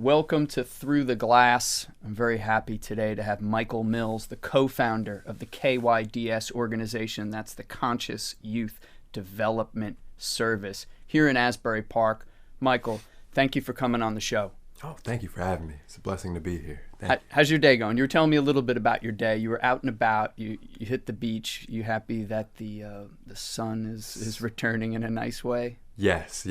Welcome to Through the Glass. I'm very happy today to have Mychal Mills, the co-founder of the K.Y.D.S organization. That's the Conscious Youth Development Service here in Asbury Park. Mychal, thank you for coming on the show. Oh, thank you for having me. It's a blessing to be here. How's your day going? You were telling me a little bit about your day. You were out and about. You hit the beach. You happy that the sun is returning in a nice way? Yes.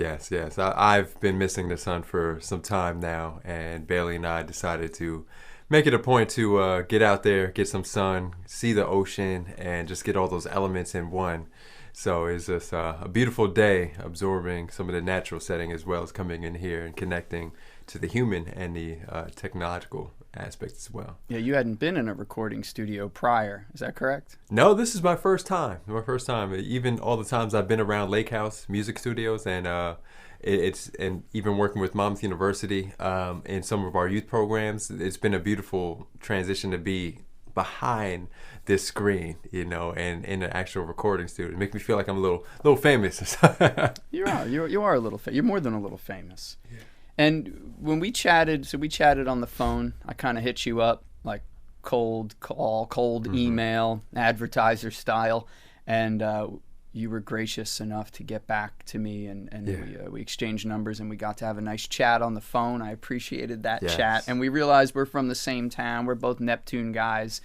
I've been missing the sun for some time now, and Bailey and I decided to make it a point to get out there, get some sun, see the ocean, and just get all those elements in one. So it's just a beautiful day, absorbing some of the natural setting as well as coming in here and connecting to the human and the technological aspect as well. Yeah, you hadn't been in a recording studio prior, is that correct? No, this is my first time. Even all the times I've been around Lake House Music Studios and even working with Monmouth University in some of our youth programs, it's been a beautiful transition to be behind this screen, and in an actual recording studio. It makes me feel like I'm a little famous. You are a little you're more than a little famous. Yeah. And when we chatted on the phone, I kind of hit you up like cold call, cold email, advertiser style, and you were gracious enough to get back to me, and we exchanged numbers, and we got to have a nice chat on the phone. I appreciated that chat, and we realized we're from the same town. We're both Neptune guys,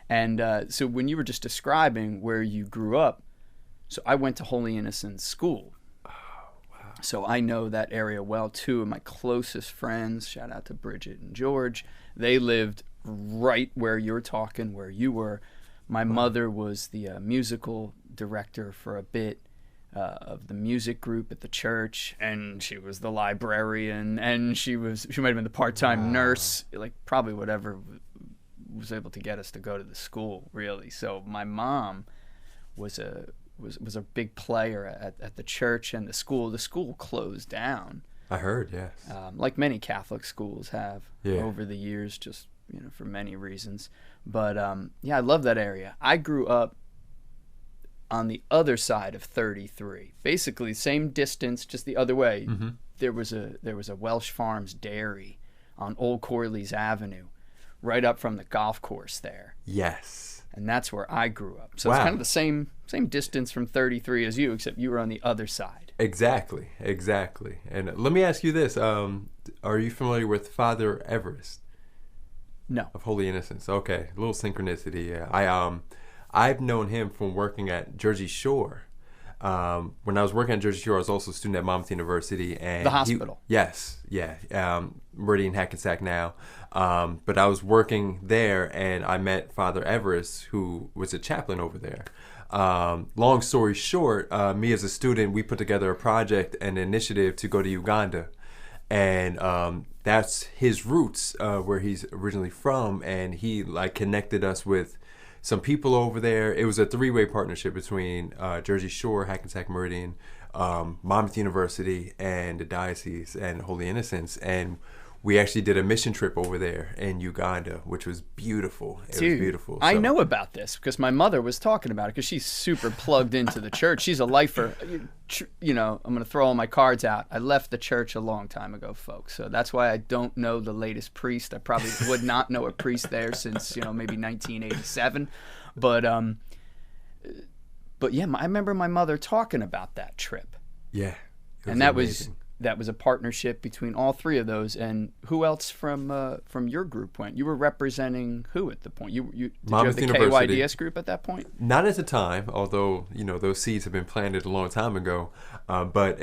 and so when you were just describing where you grew up, so I went to Holy Innocents School. So I know that area well. Two of my closest friends, shout out to Bridget and George, they lived right where you're talking, where you were. My mother was the musical director for a bit of the music group at the church, and she was the librarian, and she might have been the part-time nurse, like probably whatever was able to get us to go to the school, really. So my mom was a big player at the church and the school. The school closed down. I heard, yes. Like many Catholic schools have over the years, just for many reasons. But I love that area. I grew up on the other side of 33, basically same distance, just the other way. Mm-hmm. There was a Welsh Farms dairy on Old Corley's Avenue, right up from the golf course there. Yes. And that's where I grew up. So It's kind of the same distance from 33 as you, except you were on the other side. Exactly. And let me ask you this. Are you familiar with Father Everest? No. Of Holy Innocents. Okay. A little synchronicity. Yeah. I've known him from working at Jersey Shore. When I was working at Jersey Shore, I was also a student at Monmouth University. And the hospital. Yes. Meridian Hackensack now. But I was working there, and I met Father Everest, who was a chaplain over there. Long story short, me as a student, we put together a project, an initiative to go to Uganda. And that's his roots, where he's originally from. And he connected us with some people over there. It was a three-way partnership between Jersey Shore, Hackensack Meridian, Monmouth University, and the diocese and Holy Innocents. And we actually did a mission trip over there in Uganda, which was beautiful. It was beautiful. I know about this because my mother was talking about it, because she's super plugged into the church. She's a lifer. I'm going to throw all my cards out. I left the church a long time ago, folks. So that's why I don't know the latest priest. I probably would not know a priest there since, maybe 1987. But yeah, I remember my mother talking about that trip. Yeah. And that was a partnership between all three of those. And who else from your group went? You were representing who at the point? Did you have the K.Y.D.S group at that point? Not at the time, although those seeds have been planted a long time ago. But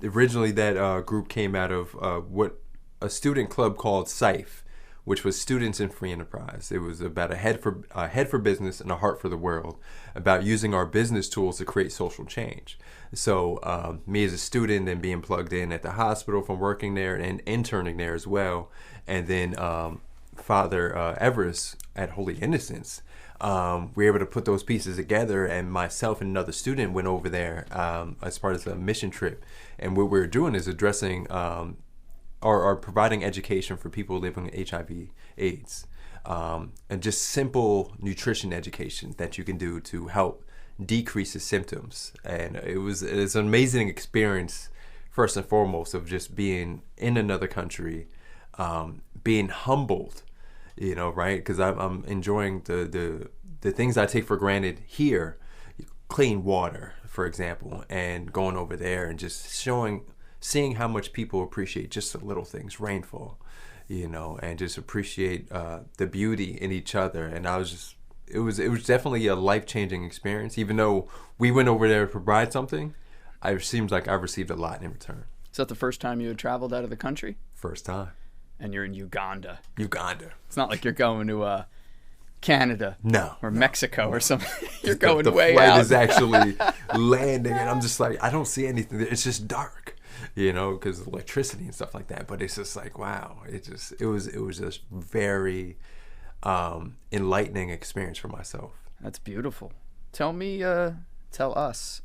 originally that group came out of what a student club called SIFE, which was Students in Free Enterprise. It was about a head for business and a heart for the world, about using our business tools to create social change. So me as a student and being plugged in at the hospital from working there and interning there as well, and then Father Everest at Holy Innocents, we were able to put those pieces together, and myself and another student went over there as part of a mission trip. And what we were doing is addressing or providing education for people living with HIV/AIDS, and just simple nutrition education that you can do to help decrease the symptoms. And it's an amazing experience, first and foremost, of just being in another country, being humbled, right? Because I'm enjoying the things I take for granted here, clean water, for example, and going over there and just seeing how much people appreciate just the little things, rainfall, and just appreciate the beauty in each other. And it was definitely a life-changing experience. Even though we went over there to provide something, it seems like I received a lot in return. Is that the first time you had traveled out of the country? First time. And you're in Uganda. It's not like you're going to Canada. No. Or Mexico or something. You're going way out. The flight out. is actually landing, and I'm just like, I don't see anything. It's just dark, because of electricity and stuff like that. But it's just like, wow. It was just very enlightening experience for myself. That's beautiful. Tell us,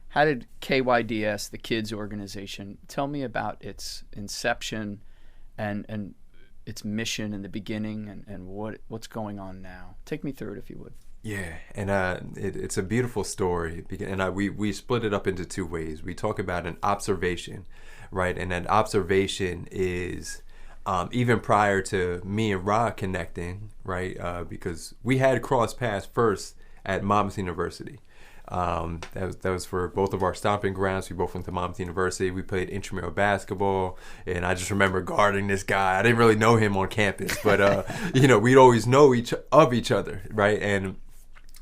how did K.Y.D.S, the kids organization, tell me about its inception and its mission in the beginning and what's going on now. Take me through it if you would. Yeah, and it's a beautiful story, and we split it up into two ways. We talk about an observation, right? And that observation is even prior to me and Ra connecting, right? Because we had crossed paths first at Monmouth University. That was for both of our stomping grounds. We both went to Monmouth University. We played intramural basketball, and I just remember guarding this guy. I didn't really know him on campus, but we'd always know each other, right? And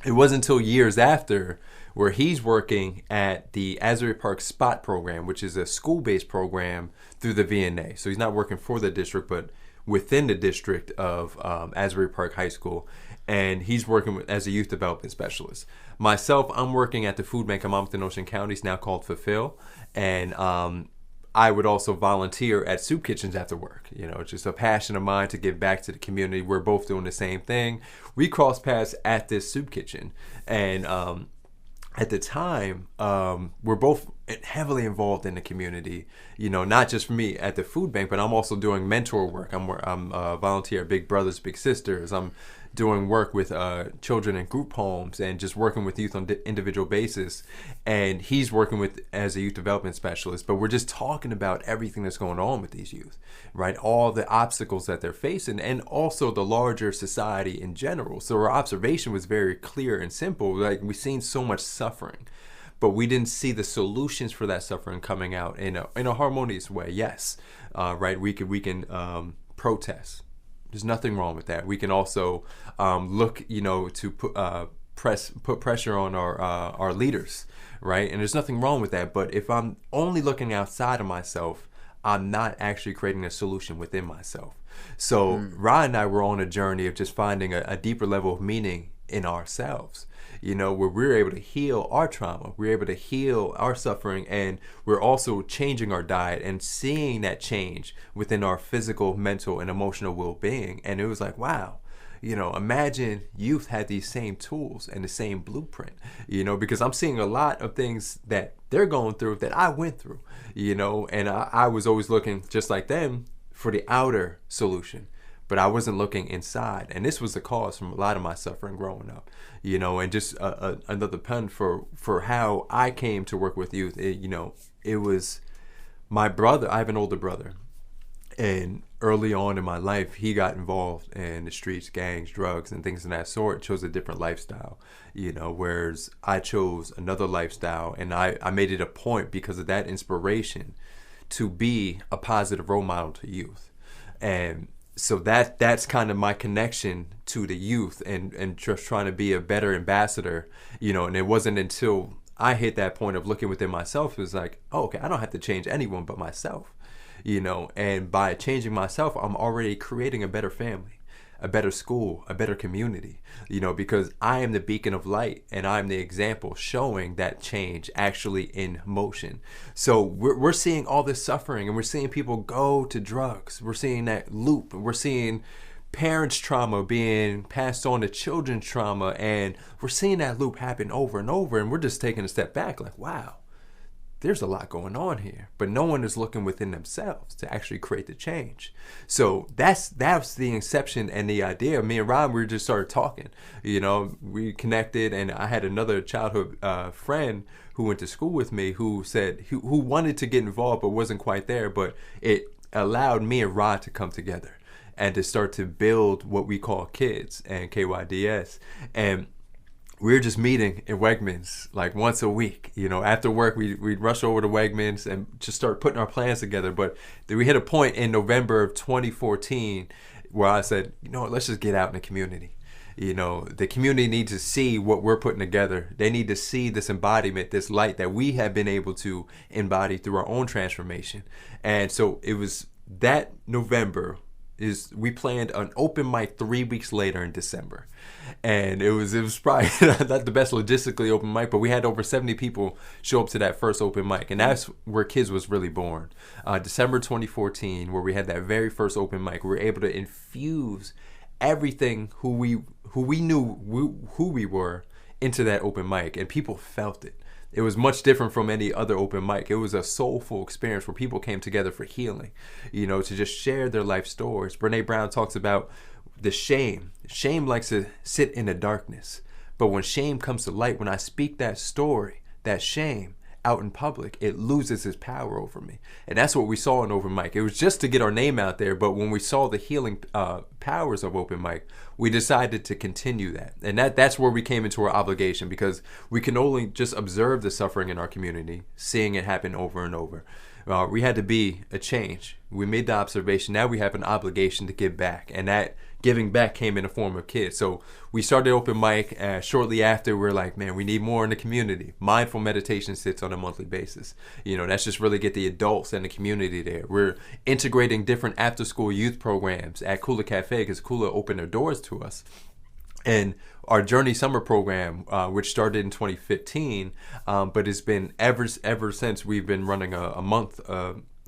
it wasn't until years after where he's working at the Asbury Park SPOT program, which is a school-based program through the VNA. So he's not working for the district, but within the district of Asbury Park High School. And he's working as a youth development specialist. Myself, I'm working at the food bank of Monmouth and Ocean Counties, now called Fulfill. And I would also volunteer at soup kitchens after work. It's just a passion of mine to give back to the community. We're both doing the same thing. We crossed paths at this soup kitchen. And at the time, we're both heavily involved in the community, not just for me at the food bank, but I'm also doing mentor work. I'm a volunteer at Big Brothers Big Sisters. I'm doing work with children in group homes and just working with youth on individual basis. And he's working as a youth development specialist, but we're just talking about everything that's going on with these youth, right? All the obstacles that they're facing and also the larger society in general. So our observation was very clear and simple. Like, we've seen so much suffering, but we didn't see the solutions for that suffering coming out in a harmonious way. Yes, right? We can protest. There's nothing wrong with that. We can also look, to put pressure on our leaders, right? And there's nothing wrong with that. But if I'm only looking outside of myself, I'm not actually creating a solution within myself. So Ra and I were on a journey of just finding a deeper level of meaning in ourselves, where we're able to heal our trauma, we're able to heal our suffering, and we're also changing our diet and seeing that change within our physical, mental, and emotional well-being. And it was like, wow, imagine youth had these same tools and the same blueprint, because I'm seeing a lot of things that they're going through that I went through, and I was always looking just like them for the outer solution. But I wasn't looking inside. And this was the cause from a lot of my suffering growing up, and just another pun for how I came to work with youth. It was my brother. I have an older brother. And early on in my life, he got involved in the streets, gangs, drugs, and things of that sort, chose a different lifestyle, whereas I chose another lifestyle. And I made it a point because of that inspiration to be a positive role model to youth. And so that's kind of my connection to the youth and just trying to be a better ambassador, and it wasn't until I hit that point of looking within myself, it was like, oh, okay, I don't have to change anyone but myself, and by changing myself, I'm already creating a better family, a better school, a better community, because I am the beacon of light and I'm the example showing that change actually in motion. So we're seeing all this suffering and we're seeing people go to drugs. We're seeing that loop. We're seeing parents' trauma being passed on to children's trauma, and we're seeing that loop happen over and over, and we're just taking a step back like, wow, there's a lot going on here, but no one is looking within themselves to actually create the change. So that's the inception and the idea. Me and Rob, we just started talking, we connected, and I had another childhood friend who went to school with me who said, who wanted to get involved but wasn't quite there, but allowed me and Rod to come together and to start to build what we call K.Y.D.S and K.Y.D.S. And we were just meeting in Wegmans like once a week. After work, we'd rush over to Wegmans and just start putting our plans together. But then we hit a point in November of 2014 where I said, let's just get out in the community. The community needs to see what we're putting together. They need to see this embodiment, this light that we have been able to embody through our own transformation. And so it was that November we planned an open mic 3 weeks later in December. And it was probably not the best logistically open mic, but we had over 70 people show up to that first open mic. And that's where K.Y.D.S was really born. December 2014, where we had that very first open mic, we were able to infuse everything who we knew who we were into that open mic, and people felt it. It was much different from any other open mic. It was a soulful experience where people came together for healing, to just share their life stories. Brene Brown talks about the shame. Shame likes to sit in the darkness. But when shame comes to light, when I speak that story, that shame out in public, it loses its power over me. And that's what we saw in open mic. It was just to get our name out there, but when we saw the healing powers of open mic, we decided to continue that. And that's where we came into our obligation, because we can only just observe the suffering in our community, seeing it happen over and over. We had to be a change. We made the observation. Now we have an obligation to give back, and that giving back came in the form of K.Y.D.S. So we started open mic. Shortly after, we're like, man, we need more in the community. Mindful meditation sits on a monthly basis. That's just really get the adults and the community there. We're integrating different after-school youth programs at Kula Cafe, because Kula opened their doors to us. And our Journey Summer program, which started in 2015, but it's been ever since, we've been running a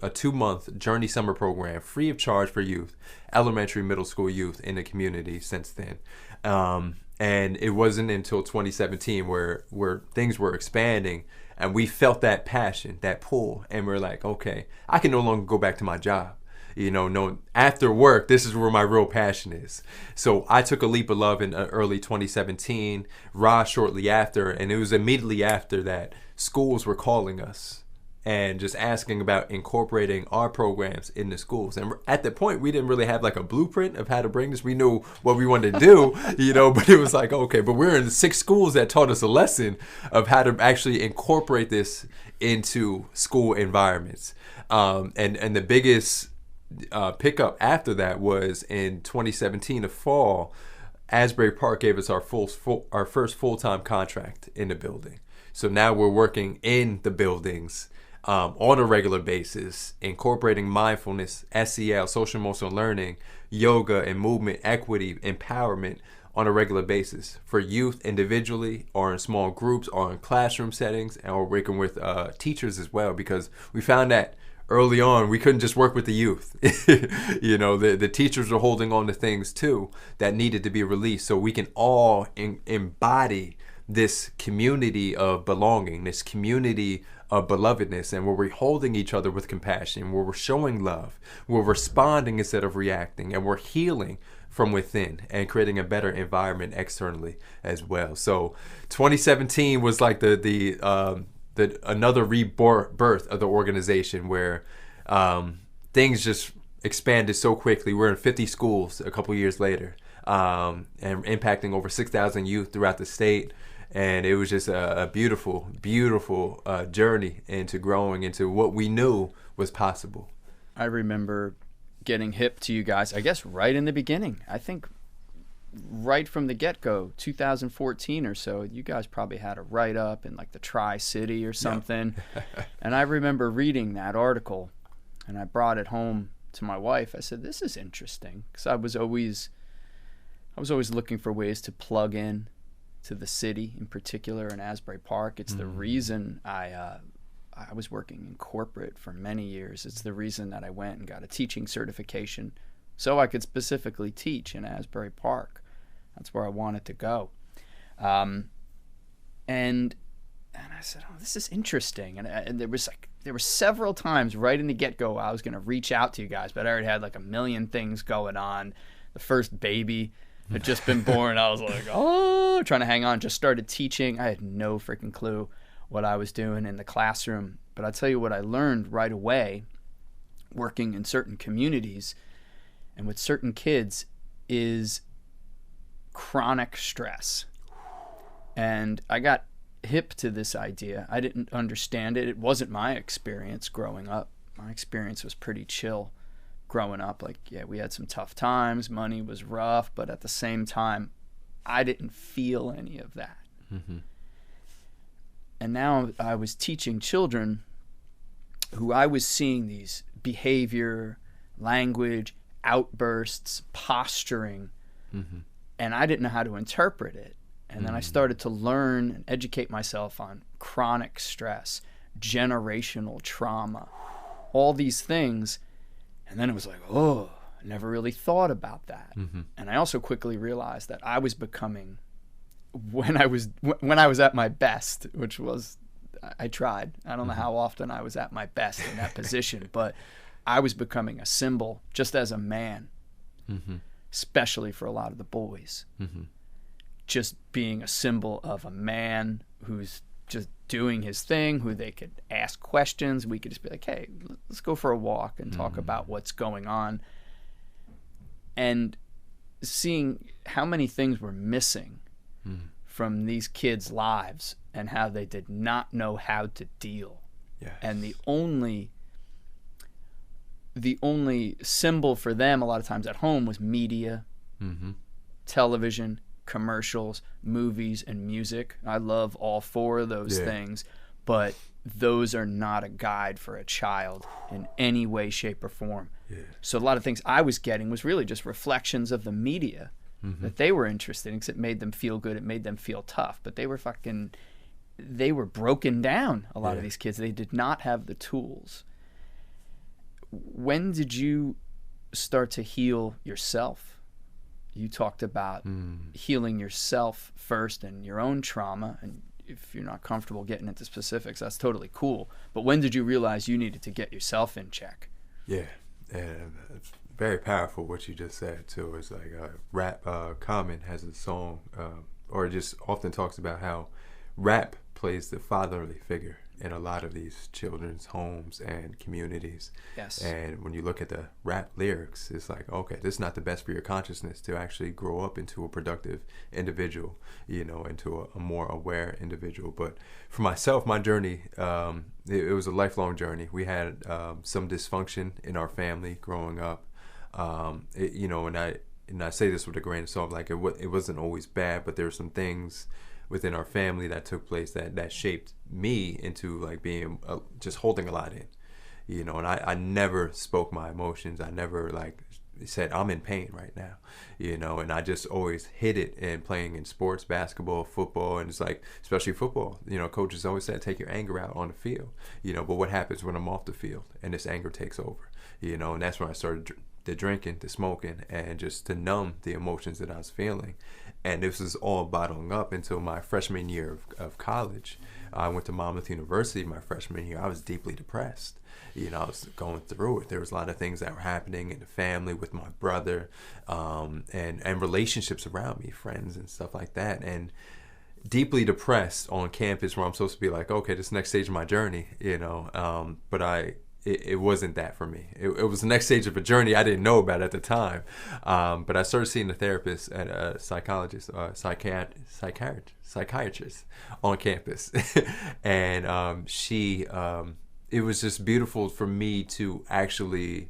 2-month Journey Summer program, free of charge for youth, elementary, middle school youth in the community since then. And it wasn't until 2017 where things were expanding, and we felt that passion, that pull, and we're like, okay, I can no longer go back to my job. No, after work, this is where my real passion is. So I took a leap of love in early 2017, Ra shortly after, and it was immediately after that schools were calling us and just asking about incorporating our programs in the schools. And at that point, we didn't really have like a blueprint of how to bring this. We knew what we wanted to do, but it was like, okay, but we're in 6 schools that taught us a lesson of how to actually incorporate this into school environments. And the biggest pickup after that was in 2017, the fall. Asbury Park gave us our first full-time contract in the building. So now we're working in the buildings on a regular basis, incorporating mindfulness, SEL, social emotional learning, yoga and movement, equity, empowerment on a regular basis for youth individually or in small groups or in classroom settings, and we're working with teachers as well, because we found that early on we couldn't just work with the youth. The teachers were holding on to things too that needed to be released, so we can all embody this community of belonging, this community of belovedness, and where we're holding each other with compassion, where we're showing love, we're responding instead of reacting, and we're healing from within and creating a better environment externally as well. So 2017 was like the another rebirth of the organization, where things just expanded so quickly. We're in 50 schools a couple years later, and impacting over 6,000 youth throughout the state. And it was just a beautiful, beautiful journey into growing into what we knew was possible. I remember getting hip to you guys, I guess, right in the beginning. I think right from the get-go, 2014 or so, you guys probably had a write-up in like the Tri-City or something. Yeah. And I remember reading that article, and I brought it home to my wife. I said, this is interesting, because I was always looking for ways to plug in to the city, in particular in Asbury Park. It's the reason I was working in corporate for many years. It's the reason that I went and got a teaching certification so I could specifically teach in Asbury Park. That's where I wanted to go. And I said, oh, this is interesting. And there were several times right in the get-go I was going to reach out to you guys, but I already had like a million things going on. The first baby had just been born. I was like, trying to hang on. Just started teaching. I had no freaking clue what I was doing in the classroom. But I'll tell you what I learned right away working in certain communities and with certain kids is chronic stress. And I got hip to this idea. I didn't understand it. It wasn't my experience growing up. My experience was pretty chill growing up. Like, yeah, we had some tough times. Money was rough. But at the same time, I didn't feel any of that. Mm-hmm. And now I was teaching children who I was seeing these behavior, language, outbursts, posturing, Mm-hmm. and I didn't know how to interpret it. And then I started to learn and educate myself on chronic stress, generational trauma, all these things. And then it was like, oh, I never really thought about that. Mm-hmm. And I also quickly realized that I was becoming, when I was at my best, which was, I tried. I don't know how often I was at my best in that position, but I was becoming a symbol just as a man, Mm-hmm. especially for a lot of the boys. Mm-hmm. Just being a symbol of a man who's just doing his thing, who they could ask questions. We could just be like, hey, let's go for a walk and talk about what's going on. And seeing how many things were missing from these kids' lives and how they did not know how to deal. Yes. And the only symbol for them a lot of times at home was media, Mm-hmm. television, commercials, movies, and music. I love all four of those things, but those are not a guide for a child in any way, shape, or form. Yeah. So a lot of things I was getting was really just reflections of the media that they were interested in, because it made them feel good, it made them feel tough, but they were broken down, a lot of these kids. They did not have the tools. When did you start to heal yourself? You talked about healing yourself first and your own trauma. And if you're not comfortable getting into specifics, that's totally cool. But when did you realize you needed to get yourself in check? Yeah. And it's very powerful what you just said, too. It's like rap, Common has a song, or just often talks about how rap plays the fatherly figure in a lot of these children's homes and communities. Yes. And when you look at the rap lyrics, it's like, okay, this is not the best for your consciousness to actually grow up into a productive individual, into a more aware individual. But for myself, my journey, it was a lifelong journey. We had some dysfunction in our family growing up. And I say this with a grain of salt, like it wasn't always bad, but there were some things within our family that took place that shaped me into like being just holding a lot in, and I never spoke my emotions. I never like said I'm in pain right now, and I just always hid it in playing in sports, basketball, football. And it's like, especially football, coaches always said, take your anger out on the field, but what happens when I'm off the field and this anger takes over, and that's when I started the drinking, the smoking, and just to numb the emotions that I was feeling. And this was all bottling up until my freshman year of college. I went to Monmouth University my freshman year. I was deeply depressed. I was going through it. There was a lot of things that were happening in the family with my brother, and relationships around me, friends and stuff like that. And deeply depressed on campus where I'm supposed to be like, okay, this next stage of my journey, but it wasn't that for me. It was the next stage of a journey I didn't know about at the time. But I started seeing a therapist and a psychologist, psychiatrist on campus. And it was just beautiful for me to actually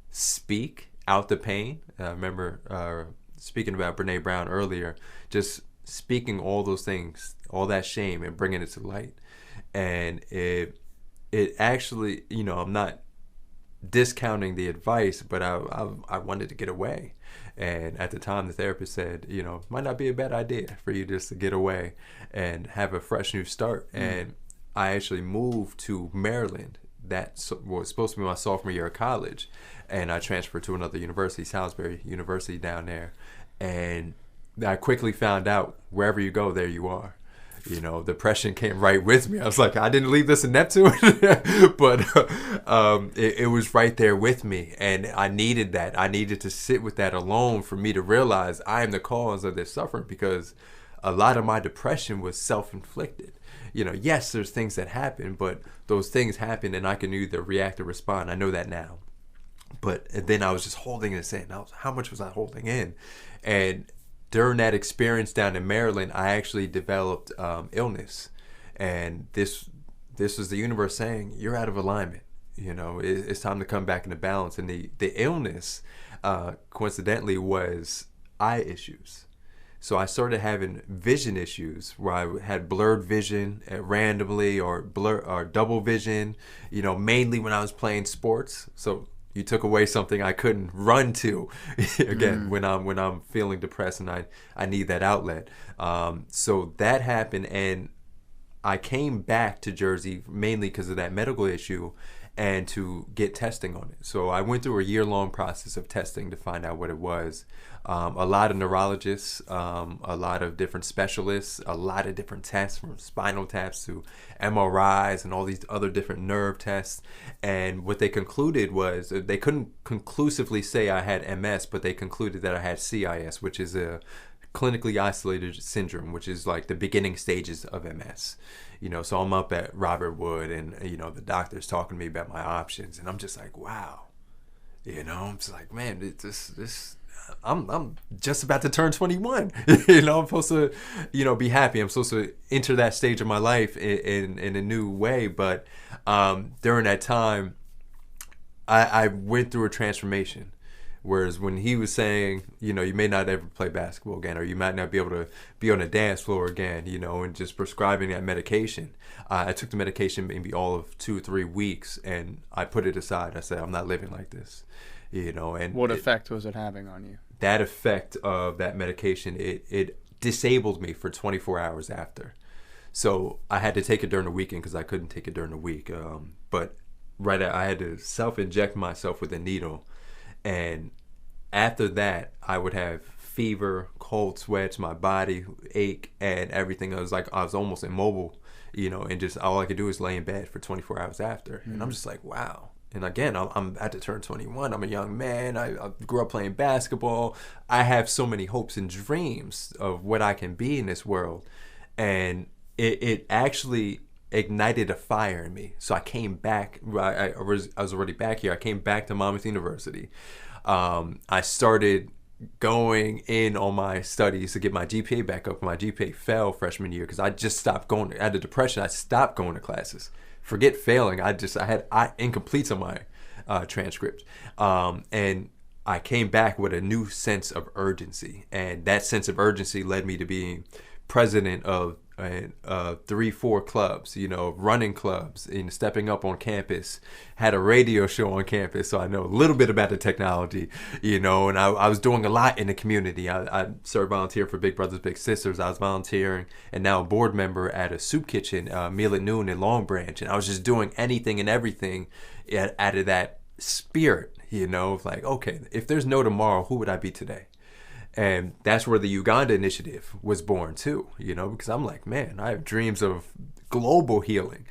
speak out the pain. I remember speaking about Brene Brown earlier, just speaking all those things, all that shame, and bringing it to light. And it actually, I'm not discounting the advice, but I wanted to get away. And at the time, the therapist said, it might not be a bad idea for you just to get away and have a fresh new start. And I actually moved to Maryland. That was supposed to be my sophomore year of college. And I transferred to another university, Salisbury University down there. And I quickly found out, wherever you go, there you are. Depression came right with me. I was like, I didn't leave this in Neptune, but it was right there with me. And I needed that. I needed to sit with that alone for me to realize I am the cause of this suffering, because a lot of my depression was self-inflicted. Yes, there's things that happen, but those things happen and I can either react or respond. I know that now. But then I was just holding it in. How much was I holding in? And during that experience down in Maryland, I actually developed illness. And this was the universe saying, you're out of alignment. It's time to come back into balance. And the illness, coincidentally, was eye issues. So I started having vision issues where I had blurred vision randomly, or double vision, mainly when I was playing sports. So you took away something I couldn't run to again when I'm feeling depressed and I need that outlet. So that happened, and I came back to Jersey mainly because of that medical issue and to get testing on it. So I went through a year-long process of testing to find out what it was. A lot of neurologists, a lot of different specialists, a lot of different tests, from spinal taps to MRIs and all these other different nerve tests. And what they concluded was, they couldn't conclusively say I had MS, but they concluded that I had CIS, which is a clinically isolated syndrome, which is like the beginning stages of MS. So I'm up at Robert Wood, and the doctor's talking to me about my options, and I'm just like, wow. I'm just like, man, this I'm just about to turn 21. I'm supposed to, be happy. I'm supposed to enter that stage of my life in a new way. But during that time, I went through a transformation. Whereas when he was saying, you may not ever play basketball again, or you might not be able to be on a dance floor again, and just prescribing that medication. I took the medication maybe all of 2 or 3 weeks, and I put it aside. I said, I'm not living like this, and what effect was it having on you? That effect of that medication, it disabled me for 24 hours after. So I had to take it during the weekend because I couldn't take it during the week. But I had to self-inject myself with a needle. And after that, I would have fever, cold sweats, my body ache, and everything. I was almost immobile, and just all I could do was lay in bed for 24 hours after. And I'm just like, wow. And again, I'm about to turn 21. I'm a young man. I grew up playing basketball. I have so many hopes and dreams of what I can be in this world. And it actually ignited a fire in me. So I came back. I was already back here. I came back to Monmouth University. I started going in on my studies to get my GPA back up. My GPA fell freshman year because I just stopped going. I had a depression. I stopped going to classes. Forget failing. I had incompletes on my transcript. And I came back with a new sense of urgency. And that sense of urgency led me to being president of 3-4 clubs, running clubs, and stepping up on campus. Had a radio show on campus, so I know a little bit about the technology, and I was doing a lot in the community. I started volunteering for Big Brothers Big Sisters. I was volunteering and now a board member at a soup kitchen, Meal at Noon in Long Branch, and I was just doing anything and everything out of that spirit, of like, okay, if there's no tomorrow, who would I be today? And that's where the Uganda initiative was born too, because I'm like, man, I have dreams of global healing,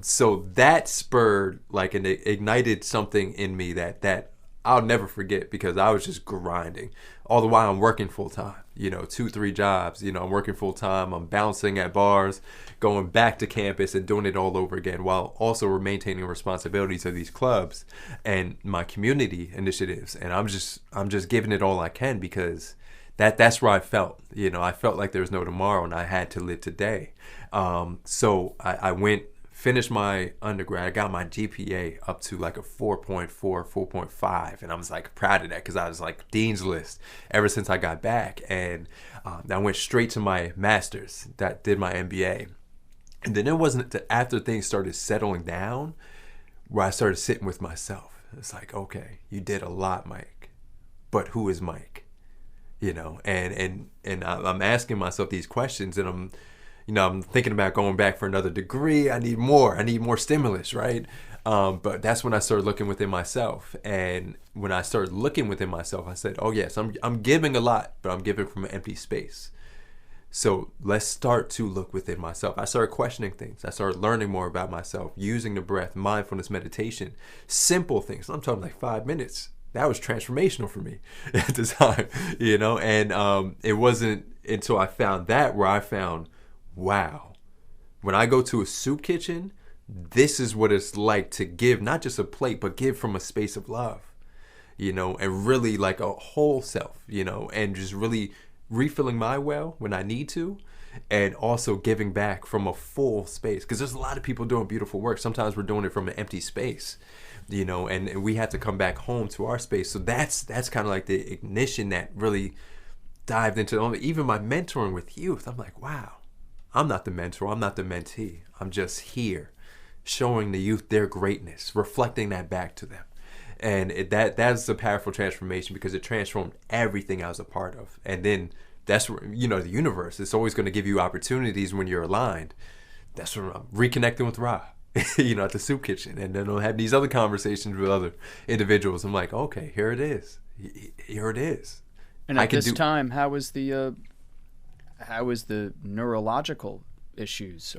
so that spurred and ignited something in me that I'll never forget, because I was just grinding all the while I'm working full time, 2-3 jobs, I'm working full time. I'm bouncing at bars, going back to campus and doing it all over again, while also maintaining responsibilities of these clubs and my community initiatives. And I'm just giving it all I can, because that's where I felt, I felt like there was no tomorrow and I had to live today. So I finished my undergrad. I got my GPA up to like a 4.4, 4.5, and I was like proud of that, because I was like Dean's List ever since I got back. And I went straight to my master's, that did my MBA. And then it wasn't after things started settling down where I started sitting with myself. It's like, okay, you did a lot, Mike, but who is Mike? And I'm asking myself these questions, and I'm thinking about going back for another degree. I need more stimulus, right? But that's when I started looking within myself. And when I started looking within myself, I said, oh yes, I'm giving a lot, but I'm giving from an empty space. So let's start to look within myself. I started questioning things. I started learning more about myself, using the breath, mindfulness, meditation, simple things. I'm talking like 5 minutes. That was transformational for me at the time, and it wasn't until I found that where I found, wow, when I go to a soup kitchen, this is what it's like to give, not just a plate, but give from a space of love, and really like a whole self, and just really refilling my well when I need to, and also giving back from a full space. Because there's a lot of people doing beautiful work. Sometimes we're doing it from an empty space, and we have to come back home to our space. So that's kind of like the ignition that really dived into even my mentoring with youth. I'm like, wow, I'm not the mentor, I'm not the mentee. I'm just here showing the youth their greatness, reflecting that back to them. And that's a powerful transformation, because it transformed everything I was a part of. And then that's where, the universe, it's always going to give you opportunities when you're aligned. That's where I'm reconnecting with Ra, at the soup kitchen. And then I'll have these other conversations with other individuals. I'm like, okay, here it is. Here it is. And at this time, how was the neurological issues?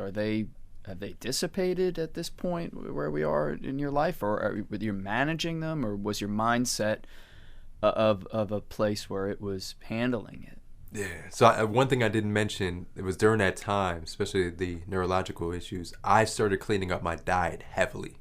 Have they dissipated at this point where we are in your life, or were you managing them, or was your mindset of a place where it was handling it? Yeah. So one thing I didn't mention, it was during that time, especially the neurological issues, I started cleaning up my diet heavily.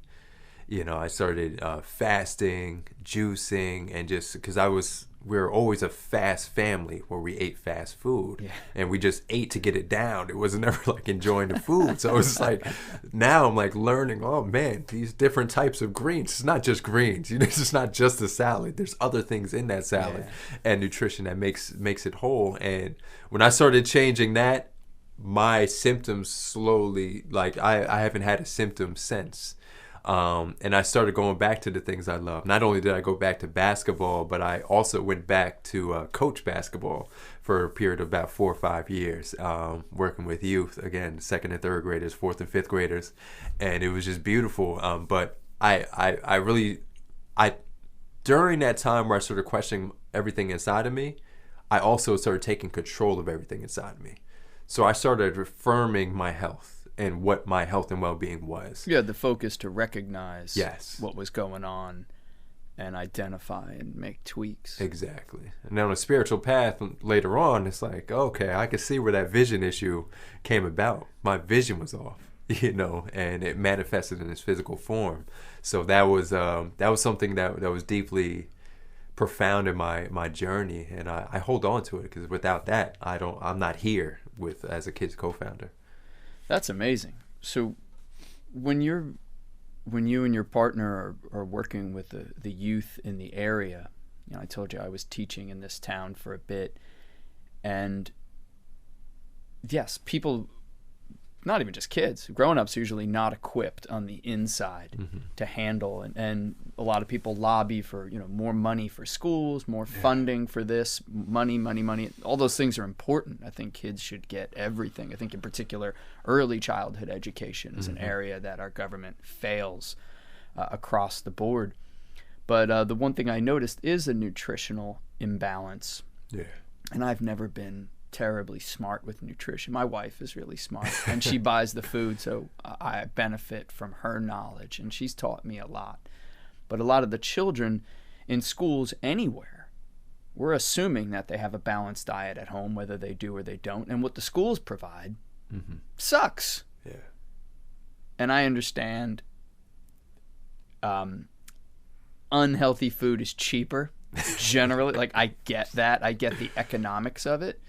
I started fasting, juicing, and just because we were always a fast family where we ate fast food, and we just ate to get it down. It wasn't ever like enjoying the food. So it was like, now I'm like learning, oh man, these different types of greens. It's not just greens, it's not just a salad. There's other things in that salad and nutrition that makes it whole. And when I started changing that, my symptoms slowly, like I haven't had a symptom since. And I started going back to the things I love. Not only did I go back to basketball, but I also went back to coach basketball for a period of about 4 or 5 years, working with youth, again, 2nd and 3rd graders, 4th and 5th graders. And it was just beautiful. But I really, during that time where I started questioning everything inside of me, I also started taking control of everything inside of me. So I started affirming my health and what my health and well-being was. You had the focus to recognize what was going on and identify and make tweaks. Exactly. And on a spiritual path later on, it's like, okay, I can see where that vision issue came about. My vision was off, and it manifested in its physical form. So that was something that was deeply profound in my journey, and I hold on to it, because without that, I'm not here as a KYDS co-founder. That's amazing. So when you and your partner are working with the youth in the area, I told you I was teaching in this town for a bit, and yes, people, not even just kids, grown-ups usually not equipped on the inside to handle, and a lot of people lobby for more money for schools, more funding for this, money. All those things are important. I think kids should get everything. I think in particular early childhood education is an area that our government fails across the board. But the one thing I noticed is a nutritional imbalance. Yeah. And I've never been terribly smart with nutrition. My wife is really smart, and she buys the food, so I benefit from her knowledge, and she's taught me a lot. But a lot of the children in schools anywhere, we're assuming that they have a balanced diet at home, whether they do or they don't, and what the schools provide sucks. Yeah. And I understand unhealthy food is cheaper generally. Like, I get that. I get the economics of it.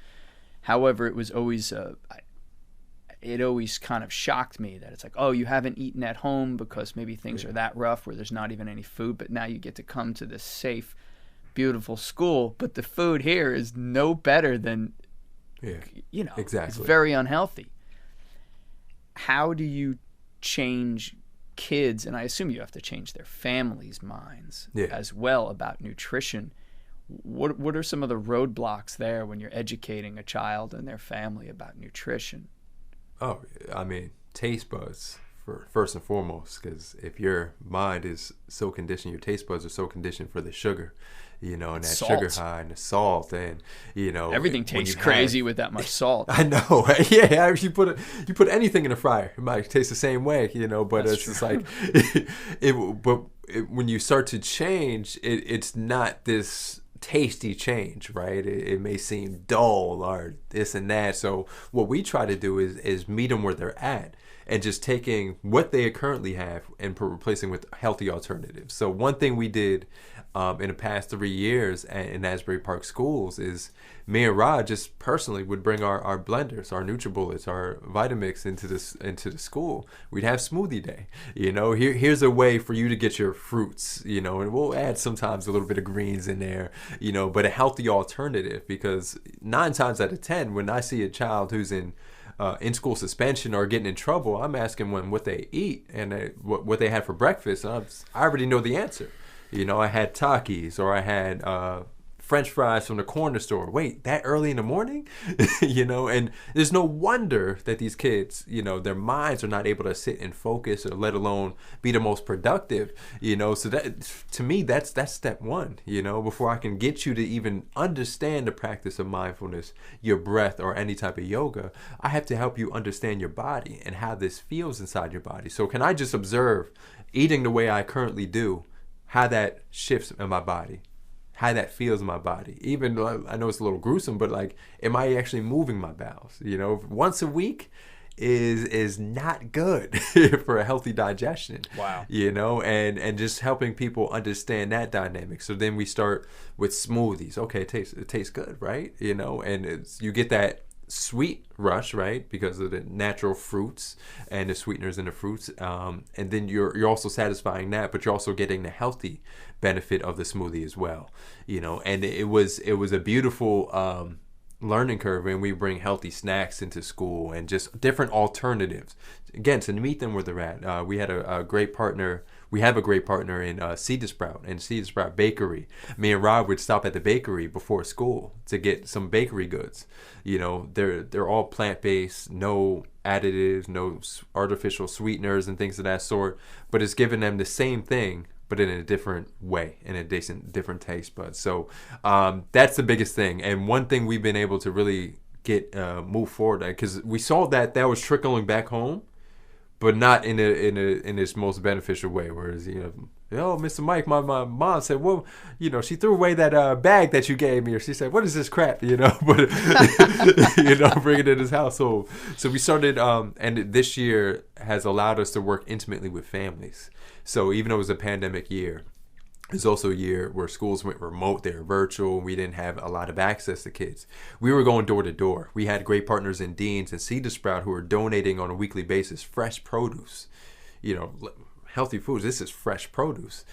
However, it was always it always kind of shocked me that it's like, oh, you haven't eaten at home because maybe things are that rough where there's not even any food, but now you get to come to this safe, beautiful school, but the food here is no better than, exactly. It's very unhealthy. How do you change kids, and I assume you have to change their families' minds as well about nutrition? What are some of the roadblocks there when you're educating a child and their family about nutrition? Oh, I mean, taste buds first and foremost, because if your mind is so conditioned, your taste buds are so conditioned for the sugar, and that salt. Sugar high and the salt, and everything tastes crazy with that much salt. I know, yeah. If you put anything in the fryer, it might taste the same way, But that's it's true. Just like, when you start to change, it's not this tasty change, right? It may seem dull or this and that. So what we try to do is meet them where they're at and just taking what they currently have and replacing with healthy alternatives. So one thing we did in the past 3 years in Asbury Park schools is me and Rod just personally would bring our blenders, our NutriBullets, our Vitamix into the school. We'd have smoothie day. Here's a way for you to get your fruits, and we'll add sometimes a little bit of greens in there, but a healthy alternative, because 9 times out of 10, when I see a child who's in school suspension or getting in trouble, I'm asking them what they eat and what they had for breakfast. And I already know the answer. I had Takis, or I had French fries from the corner store. Wait, that early in the morning? And there's no wonder that these kids, their minds are not able to sit and focus, or let alone be the most productive, So that, to me, that's step one, before I can get you to even understand the practice of mindfulness, your breath, or any type of yoga. I have to help you understand your body and how this feels inside your body. So can I just observe, eating the way I currently do, how that shifts in my body, how that feels in my body? Even though I know it's a little gruesome, but like, am I actually moving my bowels? Once a week is not good for a healthy digestion. Wow. And just helping people understand that dynamic. So then we start with smoothies. Okay, it tastes good, right? And you get that sweet rush, right, because of the natural fruits and the sweeteners in the fruits, and then you're also satisfying that, but you're also getting the healthy benefit of the smoothie as well, and it was a beautiful learning curve when we bring healthy snacks into school and just different alternatives, again, to meet them where they're at. We had a great partner. We have a great partner in Seed to Sprout and Seed to Sprout Bakery. Me and Rob would stop at the bakery before school to get some bakery goods. They're all plant-based, no additives, no artificial sweeteners and things of that sort. But it's giving them the same thing, but in a different way, in a different taste buds. So that's the biggest thing. And one thing we've been able to really get move forward, because we saw that was trickling back home, but not in its most beneficial way. Whereas, Mr. Mike, my mom said, well, she threw away that bag that you gave me, or she said, what is this crap, but bring it in his household. So we started, and this year has allowed us to work intimately with families. So even though it was a pandemic year, it's also a year where schools went remote, they were virtual, we didn't have a lot of access to kids. We were going door to door. We had great partners in Dean's and Seed to Sprout who were donating on a weekly basis fresh produce, healthy foods. This is fresh produce,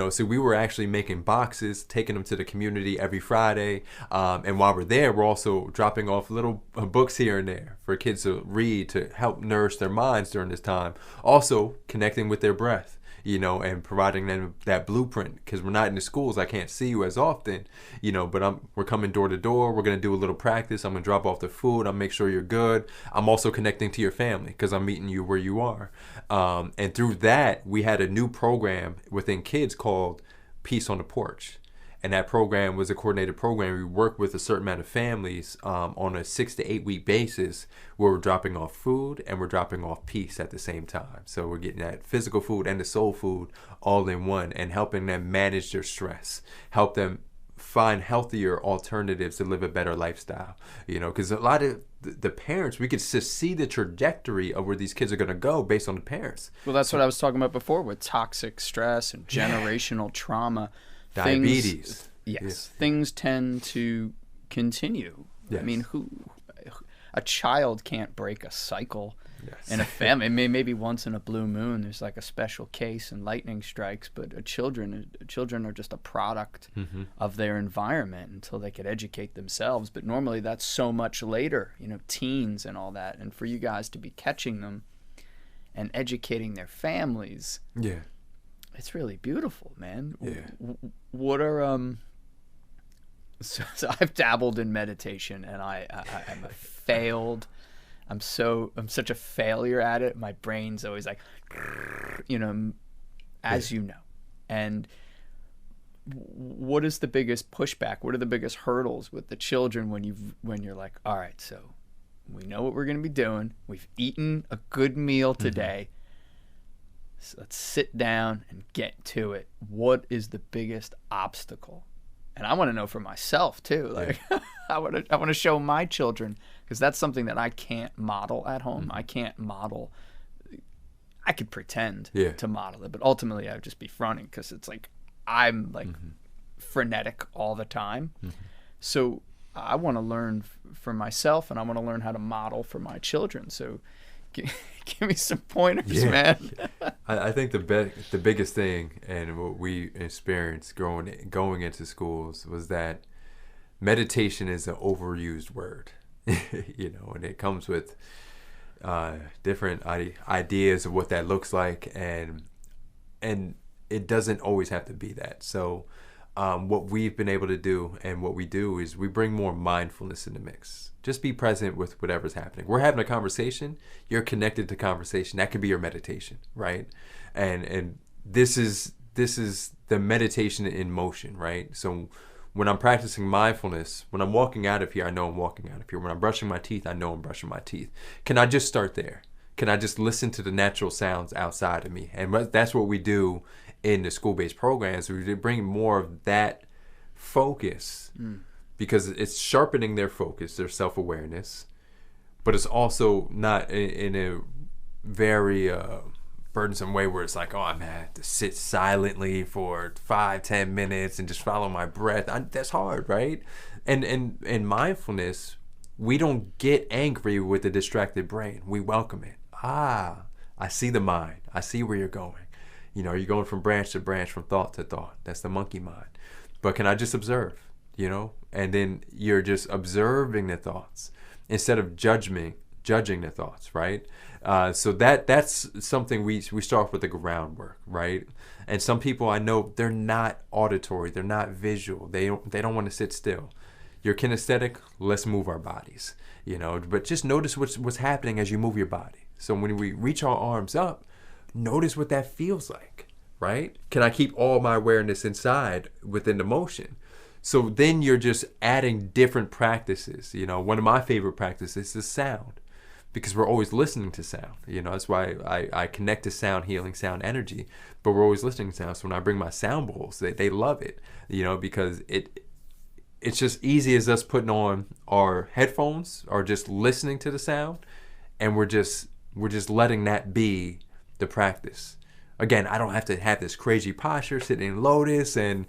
so we were actually making boxes, taking them to the community every Friday. And while we're there, we're also dropping off little books here and there for kids to read to help nourish their minds during this time. Also connecting with their breath, and providing them that blueprint, because we're not in the schools. I can't see you as often, but we're coming door to door. We're going to do a little practice. I'm going to drop off the food. I'll make sure you're good. I'm also connecting to your family because I'm meeting you where you are. And through that, we had a new program within kids called Peace on the Porch. And that program was a coordinated program. We worked with a certain amount of families on a 6 to 8 week basis, where we're dropping off food and we're dropping off peace at the same time. So we're getting that physical food and the soul food all in one, and helping them manage their stress, help them find healthier alternatives to live a better lifestyle. Because a lot of the parents, we could just see the trajectory of where these kids are going to go based on the parents. Well, that's what I was talking about before with toxic stress and generational trauma. Diabetes. Things tend to continue. Yes. I mean, a child can't break a cycle in a family. Maybe once in a blue moon there's like a special case and lightning strikes, but children are just a product of their environment until they could educate themselves. But normally that's so much later, teens and all that. And for you guys to be catching them and educating their families. Yeah. It's really beautiful, man. Yeah. What are so I've dabbled in meditation, and I'm a failed. I'm such a failure at it. My brain's always like, as you know. And what is the biggest pushback? What are the biggest hurdles with the children when you're like, all right, so we know what we're going to be doing. We've eaten a good meal today. So let's sit down and get to it. What is the biggest obstacle? And I want to know for myself too. Like, I want to show my children, because that's something that I can't model at home. I can't model I could pretend Yeah. to model it, but ultimately I would just be fronting because it's like I'm like frenetic all the time. So I want to learn for myself, and I want to learn how to model for my children. So give me some pointers, man. I think the biggest thing, and what we experienced going into schools, was that meditation is an overused word, and it comes with different ideas of what that looks like, and it doesn't always have to be that. So what we've been able to do, and what we do, is we bring more mindfulness in the mix. Just be present with whatever's happening. We're having a conversation. You're connected to conversation. That could be your meditation, right? And this is the meditation in motion, right? So when I'm practicing mindfulness, when I'm walking out of here, I know I'm walking out of here. When I'm brushing my teeth, I know I'm brushing my teeth. Can I just start there? Can I just listen to the natural sounds outside of me? And that's what we do in the school-based programs. We bring more of that focus because it's sharpening their focus, their self-awareness, but it's also not in a very burdensome way where it's like, oh, I'm gonna have to sit silently for 5-10 minutes and just follow my breath. That's hard, right? And in mindfulness, we don't get angry with the distracted brain. We welcome it. I see the mind. I see where you're going. You're going from branch to branch, from thought to thought. That's the monkey mind. But can I just observe? And then you're just observing the thoughts instead of judging the thoughts, right? So that's something we start with the groundwork, right? And some people I know, they're not auditory, they're not visual, they don't want to sit still. You're kinesthetic, let's move our bodies, but just notice what's happening as you move your body. So when we reach our arms up, notice what that feels like, right? Can I keep all my awareness inside within the motion? So then you're just adding different practices. One of my favorite practices is sound, because we're always listening to sound. That's why I connect to sound healing, sound energy, but we're always listening to sound. So when I bring my sound bowls, they love it, because it's just easy as us putting on our headphones or just listening to the sound, and we're just letting that be the practice. Again, I don't have to have this crazy posture, sitting in lotus and,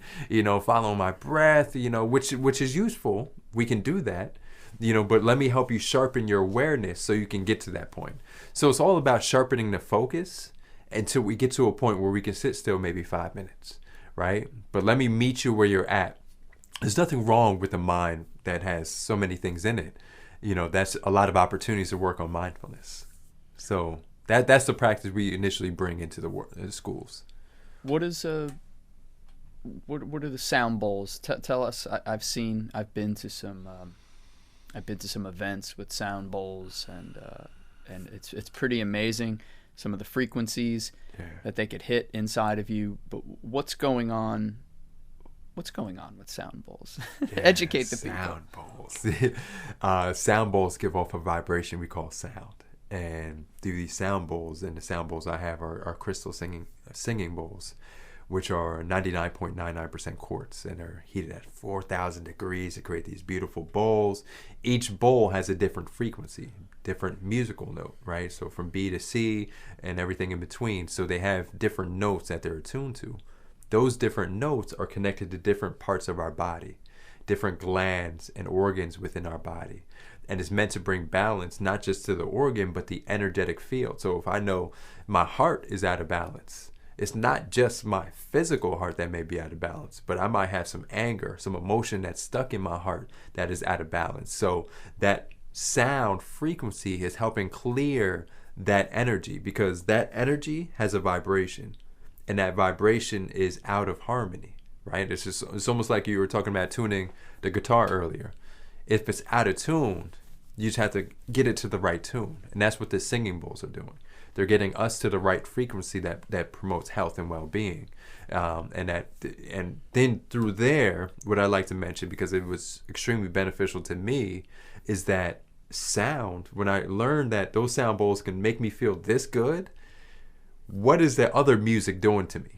following my breath, which is useful. We can do that, but let me help you sharpen your awareness so you can get to that point. So it's all about sharpening the focus until we get to a point where we can sit still maybe 5 minutes, right? But let me meet you where you're at. There's nothing wrong with a mind that has so many things in it. That's a lot of opportunities to work on mindfulness. So that's the practice we initially bring into the schools. What is what are the sound bowls? Tell us. I've been to some events with sound bowls, and it's pretty amazing, some of the frequencies that they could hit inside of you. But what's going on? What's going on with sound bowls? Educate the people. Sound bowls. Sound bowls give off a vibration we call sound. And through these sound bowls, and the sound bowls I have are crystal singing bowls, which are 99.99% quartz, and are heated at 4,000 degrees to create these beautiful bowls. Each bowl has a different frequency, different musical note, right? So from B to C and everything in between. So they have different notes that they're attuned to. Those different notes are connected to different parts of our body, different glands and organs within our body. And it's meant to bring balance, not just to the organ, but the energetic field. So if I know my heart is out of balance, it's not just my physical heart that may be out of balance, but I might have some anger, some emotion that's stuck in my heart that is out of balance. So that sound frequency is helping clear that energy, because that energy has a vibration, and that vibration is out of harmony, right? It's almost like you were talking about tuning the guitar earlier. If it's out of tune, you just have to get it to the right tune. And that's what the singing bowls are doing. They're getting us to the right frequency that promotes health and well-being. And then through there, what I like to mention, because it was extremely beneficial to me, is that sound. When I learned that those sound bowls can make me feel this good, what is that other music doing to me?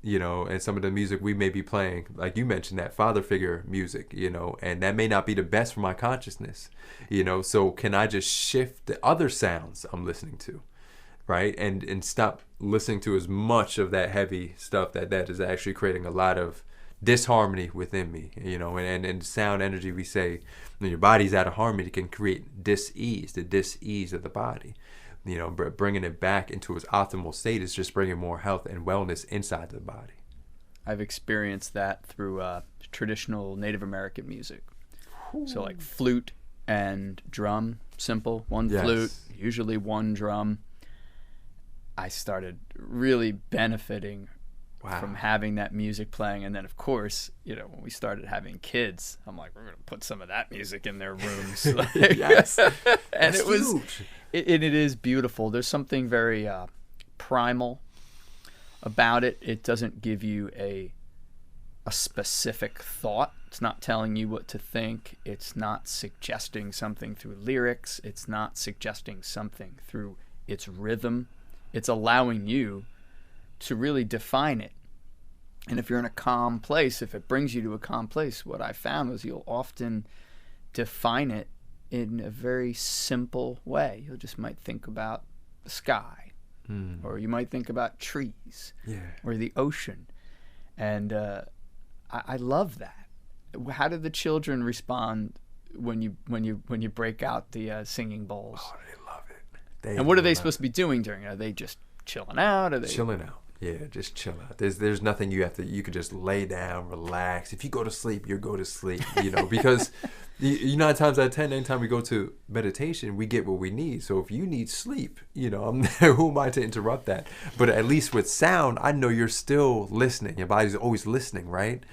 And some of the music we may be playing, like you mentioned, that father figure music, and that may not be the best for my consciousness, so can I just shift the other sounds I'm listening to? right? And stop listening to as much of that heavy stuff that is actually creating a lot of disharmony within me, and sound energy, we say when your body's out of harmony, it can create dis-ease, the dis-ease of the body. But bringing it back into its optimal state is just bringing more health and wellness inside the body. I've experienced that through traditional Native American music. Ooh. So like flute and drum, simple, one flute, usually one drum. I started really benefiting from having that music playing. And then, of course, when we started having kids, I'm like, we're going to put some of that music in their rooms. Yes. And it was huge. It is beautiful. There's something very primal about it. It doesn't give you a specific thought. It's not telling you what to think. It's not suggesting something through lyrics. It's not suggesting something through its rhythm. It's allowing you to really define it. And if you're in a calm place, if it brings you to a calm place, what I found was you'll often define it in a very simple way. You just might think about the sky, or you might think about trees, or the ocean. And I love that. How did the children respond when you break out the singing bowls? Oh, they love it. And what are they supposed to be doing during it? Are they just chilling out? Are they chilling out? Yeah, just chill out. There's nothing you could just lay down, relax. If you go to sleep, you go to sleep, because 9 times out of 10, anytime we go to meditation, we get what we need. So if you need sleep, I'm there. Who am I to interrupt that? But at least with sound, I know you're still listening. Your body's always listening, right?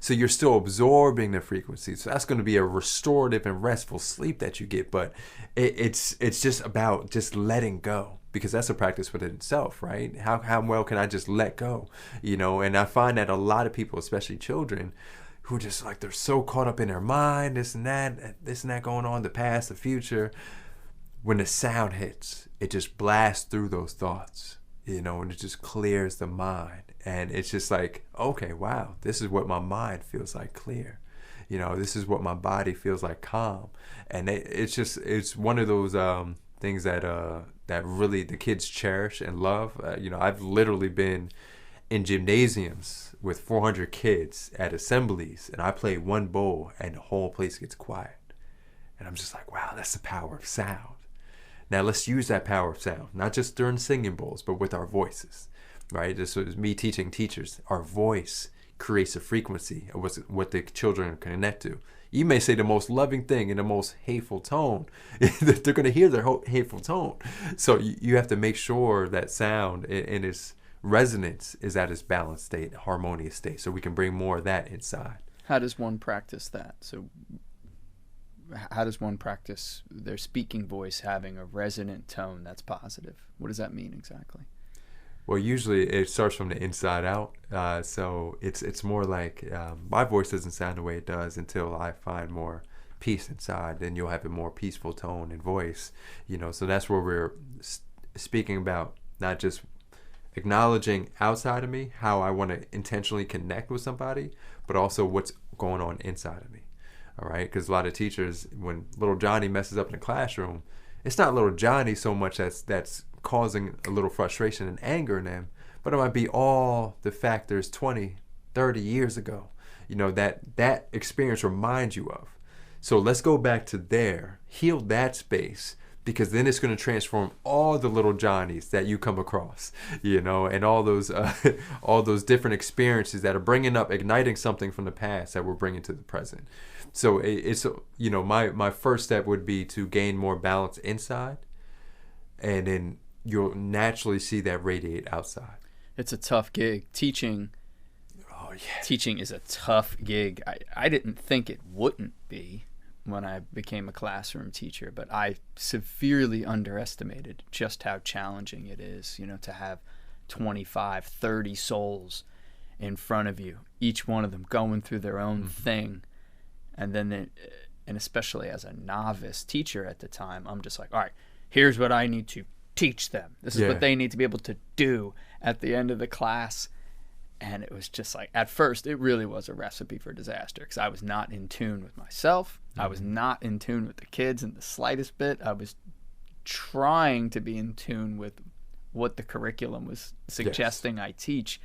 So you're still absorbing the frequency. So that's going to be a restorative and restful sleep that you get. But it's just about just letting go. Because that's a practice within itself, right? How well can I just let go? And I find that a lot of people, especially children, who are just like, they're so caught up in their mind, this and that going on, the past, the future. When the sound hits, it just blasts through those thoughts, and it just clears the mind. And it's just like, okay, wow, this is what my mind feels like clear. This is what my body feels like calm. And it's one of those things that really the kids cherish and love. I've literally been in gymnasiums with 400 kids at assemblies, and I play one bowl and the whole place gets quiet. And I'm just like, wow, that's the power of sound. Now let's use that power of sound, not just during singing bowls, but with our voices, right? This was me teaching teachers. Our voice creates a frequency of what the children can connect to. You may say the most loving thing in the most hateful tone. They're going to hear their hateful tone. So you have to make sure that sound in its resonance is at its balanced state, harmonious state, so we can bring more of that inside. How does one practice that? So how does one practice their speaking voice having a resonant tone that's positive? What does that mean exactly? Well, usually it starts from the inside out. So it's more like my voice doesn't sound the way it does until I find more peace inside. Then you'll have a more peaceful tone and voice. So that's where we're speaking about not just acknowledging outside of me, how I want to intentionally connect with somebody, but also what's going on inside of me. All right? Because a lot of teachers, when little Johnny messes up in the classroom, it's not little Johnny so much that's causing a little frustration and anger in them, but it might be all the factors 20, 30 years ago, that experience reminds you of. So let's go back to there, heal that space, because then it's going to transform all the little Johnnies that you come across, and all those different experiences that are bringing up, igniting something from the past that we're bringing to the present. So it's, my first step would be to gain more balance inside, and then you'll naturally see that radiate outside. It's a tough gig. Teaching is a tough gig. I didn't think it wouldn't be when I became a classroom teacher, but I severely underestimated just how challenging it is, to have 25, 30 souls in front of you, each one of them going through their own thing. And then, and especially as a novice teacher at the time, I'm just like, all right, here's what I need to teach them. This is what they need to be able to do at the end of the class. And it was just like, at first, it really was a recipe for disaster because I was not in tune with myself. I was not in tune with the kids in the slightest bit. I was trying to be in tune with what the curriculum was suggesting I teach.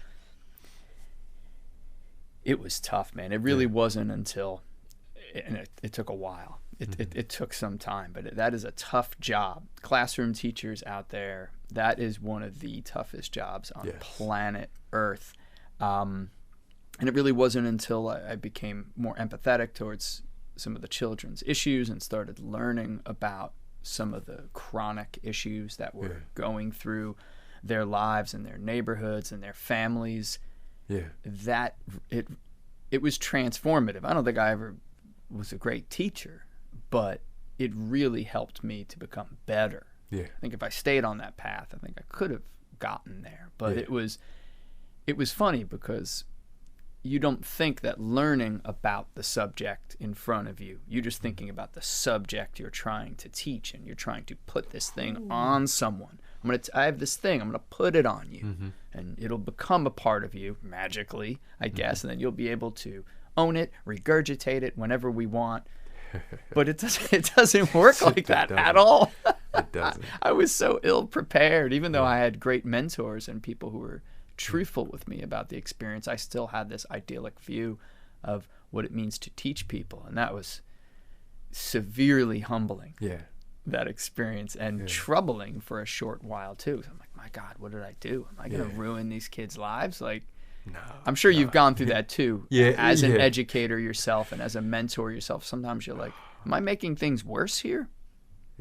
It was tough, man. It really wasn't until, and it took a while. It took some time, but that is a tough job. Classroom teachers out there, that is one of the toughest jobs on planet Earth. And it really wasn't until I became more empathetic towards some of the children's issues and started learning about some of the chronic issues that were going through their lives and their neighborhoods and their families. That it was transformative. I don't think I ever was a great teacher, but it really helped me to become better. I think if I stayed on that path, I think I could have gotten there. But it was funny because you don't think that learning about the subject in front of you, you're just thinking about the subject you're trying to teach, and you're trying to put this thing on someone. I have this thing, I'm going to put it on you, and it'll become a part of you magically, I guess, and then you'll be able to own it, regurgitate it whenever we want. But it doesn't work like that at all. It doesn't. I was so ill prepared, even though I had great mentors and people who were truthful with me about the experience. I still had this idyllic view of what it means to teach people, and that was severely humbling. That experience, and troubling for a short while too. So I'm like, my God, what did I do? Am I going to ruin these kids' lives? Like, no, I'm sure you've gone through that too. As an educator yourself and as a mentor yourself, sometimes you're like, am I making things worse here?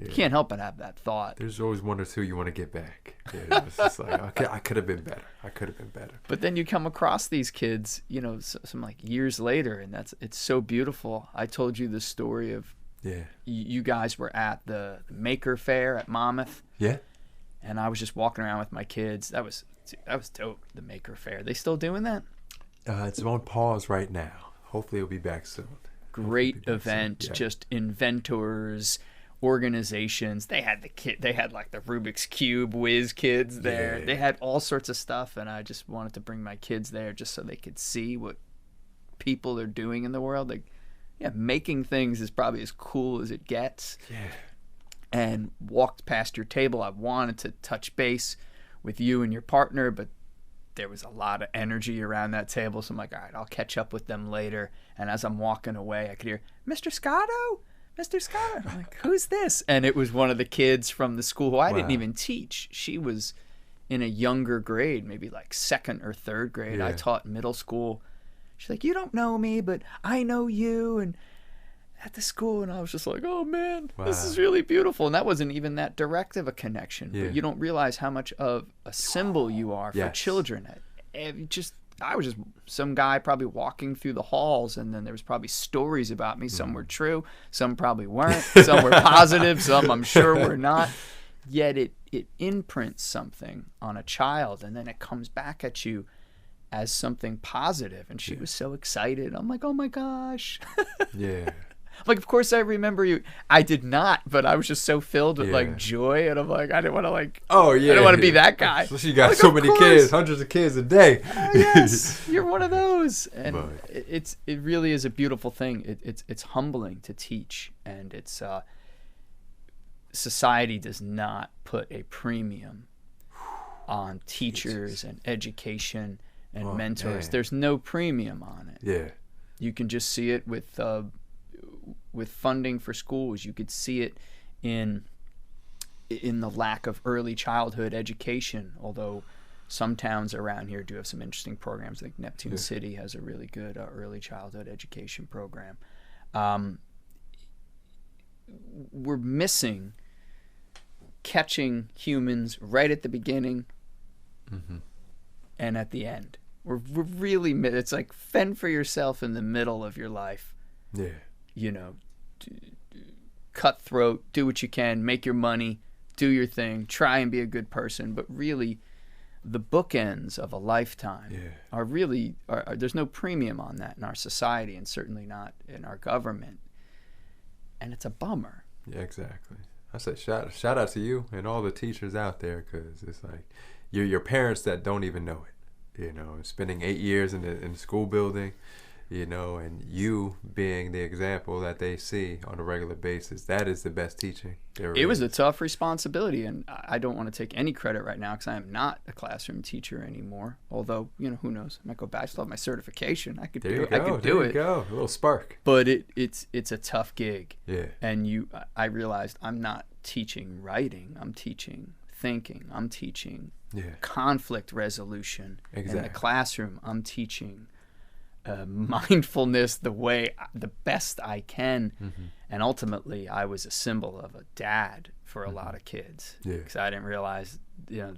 You can't help but have that thought. There's always one or two you want to get back. It's just like, I could have been better. I could have been better. But then you come across these kids, some like years later, and it's so beautiful. I told you the story of you guys were at the Maker Fair at Monmouth. And I was just walking around with my kids. That was dope, the Maker Fair. They still doing that? It's on pause right now. Hopefully it'll be back soon. Great event, just inventors, organizations. They had like the Rubik's Cube whiz kids there. They had all sorts of stuff, and I just wanted to bring my kids there just so they could see what people are doing in the world. Like, making things is probably as cool as it gets. And walked past your table. I wanted to touch base with you and your partner, but there was a lot of energy around that table. So I'm like, all right, I'll catch up with them later. And as I'm walking away, I could hear, Mr. Scotto? Mr. Scotto? I'm like, who's this? And it was one of the kids from the school who I didn't even teach. She was in a younger grade, maybe like second or third grade. I taught middle school. She's like, you don't know me, but I know you, and at the school. And I was just like, oh man, this is really beautiful. And that wasn't even that direct of a connection. But you don't realize how much of a symbol you are for children. I was just some guy probably walking through the halls, and then there was probably stories about me. Some were true, some probably weren't, some were positive, some I'm sure were not. Yet it imprints something on a child, and then it comes back at you as something positive. And she was so excited. I'm like, oh my gosh. Like, of course I remember you. I did not, but I was just so filled with like joy, and I'm like, I didn't want to I didn't want to be that guy. So she got so many kids, hundreds of kids a day. Yes, you're one of those. And it really is a beautiful thing. It's humbling to teach, and it's society does not put a premium on teachers and education and mentors. There's no premium on it. You can just see it with funding for schools. You could see it in the lack of early childhood education, although some towns around here do have some interesting programs. Like Neptune City has a really good early childhood education program. We're missing catching humans right at the beginning and at the end. We're really, it's like fend for yourself in the middle of your life. Cutthroat, do what you can, make your money, do your thing, try and be a good person. But really, the bookends of a lifetime are really, there's no premium on that in our society, and certainly not in our government. And it's a bummer. Yeah, exactly. I said shout out to you and all the teachers out there, because it's like your parents that don't even know it. Spending 8 years in the school building, you know, and you being the example that they see on a regular basis, that is the best teaching there It was is. a tough responsibility, and I don't want to take any credit right now because I am not a classroom teacher anymore. Although, you know, who knows? I might go back. I still have my certification. I could There do you it. go. I could There do you it. go. A little spark. But it's a tough gig. Yeah. And I realized I'm not teaching writing. I'm teaching thinking. I'm teaching conflict resolution. Exactly. In the classroom, I'm teaching mindfulness the best I can. Mm-hmm. And ultimately, I was a symbol of a dad for a lot of kids. Yeah. Because I didn't realize, you know,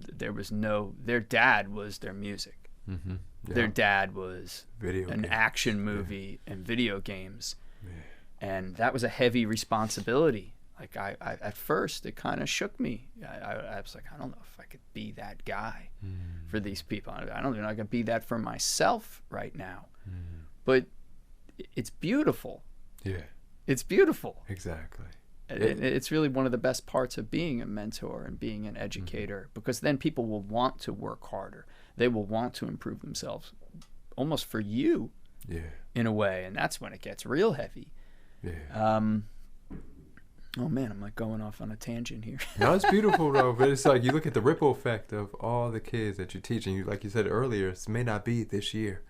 their dad was their music. Mm-hmm. Yeah. Their dad was Video an games. action movie and video games. Yeah. And that was a heavy responsibility. Like I at first, it kind of shook me. I was like, I don't know if I could be that guy for these people. I don't even know if I could be that for myself right now. But it's beautiful. Yeah. It's beautiful. Exactly. It's really one of the best parts of being a mentor and being an educator, because then people will want to work harder. They will want to improve themselves almost for you in a way. And that's when it gets real heavy. Yeah. Oh man, I'm like going off on a tangent here. No, it's beautiful though. But it's like you look at the ripple effect of all the kids that you're teaching. You, like you said earlier, it may not be this year,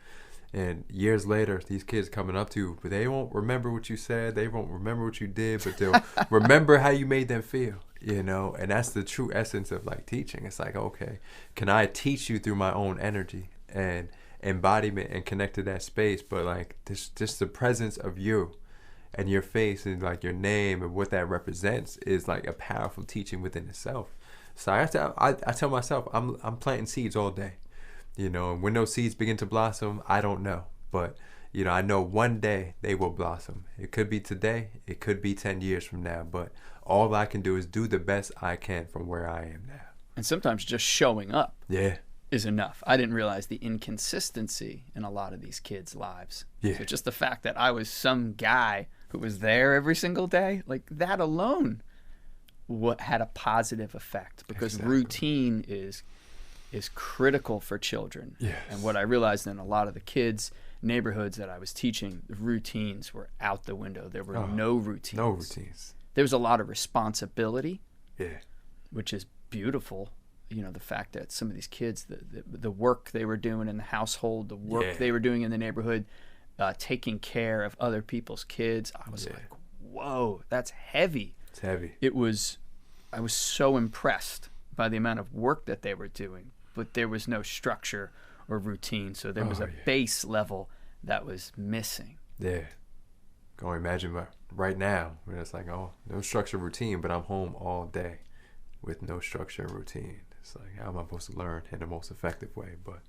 and years later, these kids coming up to you, but they won't remember what you said. They won't remember what you did, but they'll remember how you made them feel. You know, and that's the true essence of like teaching. It's like, okay, can I teach you through my own energy and embodiment and connect to that space? But like this, just the presence of you and your face and like your name and what that represents is like a powerful teaching within itself. So I tell myself I'm planting seeds all day, you know, and when those seeds begin to blossom, I don't know, but you know, I know one day they will blossom. It could be today, it could be 10 years from now, but all I can do is do the best I can from where I am now. And sometimes just showing up is enough. I didn't realize the inconsistency in a lot of these kids' lives. Yeah. So just the fact that I was some guy who was there every single day, like that alone had a positive effect, because routine is critical for children. Yes. And what I realized in a lot of the kids' neighborhoods that I was teaching, the routines were out the window. There were no routines. No routines. There was a lot of responsibility, Yeah. which is beautiful. You know, the fact that some of these kids, the work they were doing in the household, the work they were doing in the neighborhood, taking care of other people's kids. I was like, whoa, that's heavy. It's heavy. I was so impressed by the amount of work that they were doing, but there was no structure or routine. So there was a base level that was missing. Yeah. Go imagine right now when it's like, oh, no structure, routine, but I'm home all day with no structure and routine. It's like, how am I supposed to learn in the most effective way? But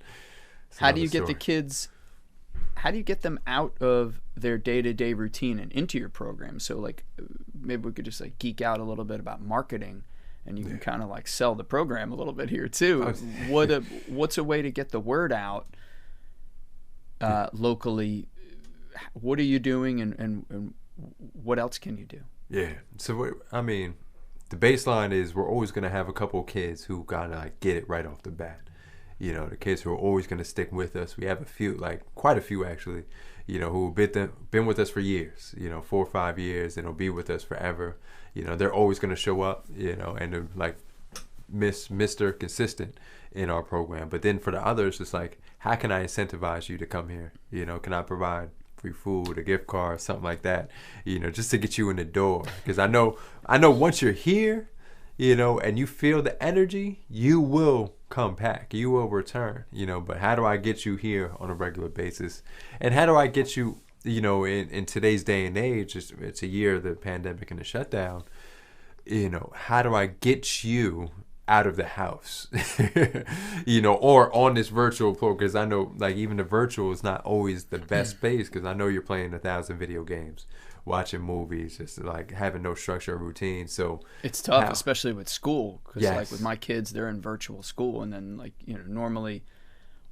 how do you get the kids, how do you get them out of their day-to-day routine and into your program? So like maybe we could just like geek out a little bit about marketing, and you can kind of like sell the program a little bit here too. What's a way to get the word out locally? What are you doing, and what else can you do? Yeah. So I mean, the baseline is we're always going to have a couple of kids who gotta like get it right off the bat. You know, the kids who are always going to stick with us. We have a few, like quite a few actually, you know, who've been with us for years, you know, 4 or 5 years, and will be with us forever. You know, they're always going to show up, you know, and they're like Mr. Consistent in our program. But then for the others, it's like, how can I incentivize you to come here? You know, can I provide free food, a gift card, something like that, you know, just to get you in the door? Because I know once you're here, you know, and you feel the energy, you will come back, you will return, you know. But how do I get you here on a regular basis? And how do I get you, you know, in today's day and age, it's a year of the pandemic and the shutdown, you know, how do I get you out of the house, you know, or on this virtual program? Because I know like even the virtual is not always the best space, because I know you're playing 1,000 video games, watching movies, just like having no structure or routine. So it's tough, especially with school, because like with my kids, they're in virtual school, and then like, you know, normally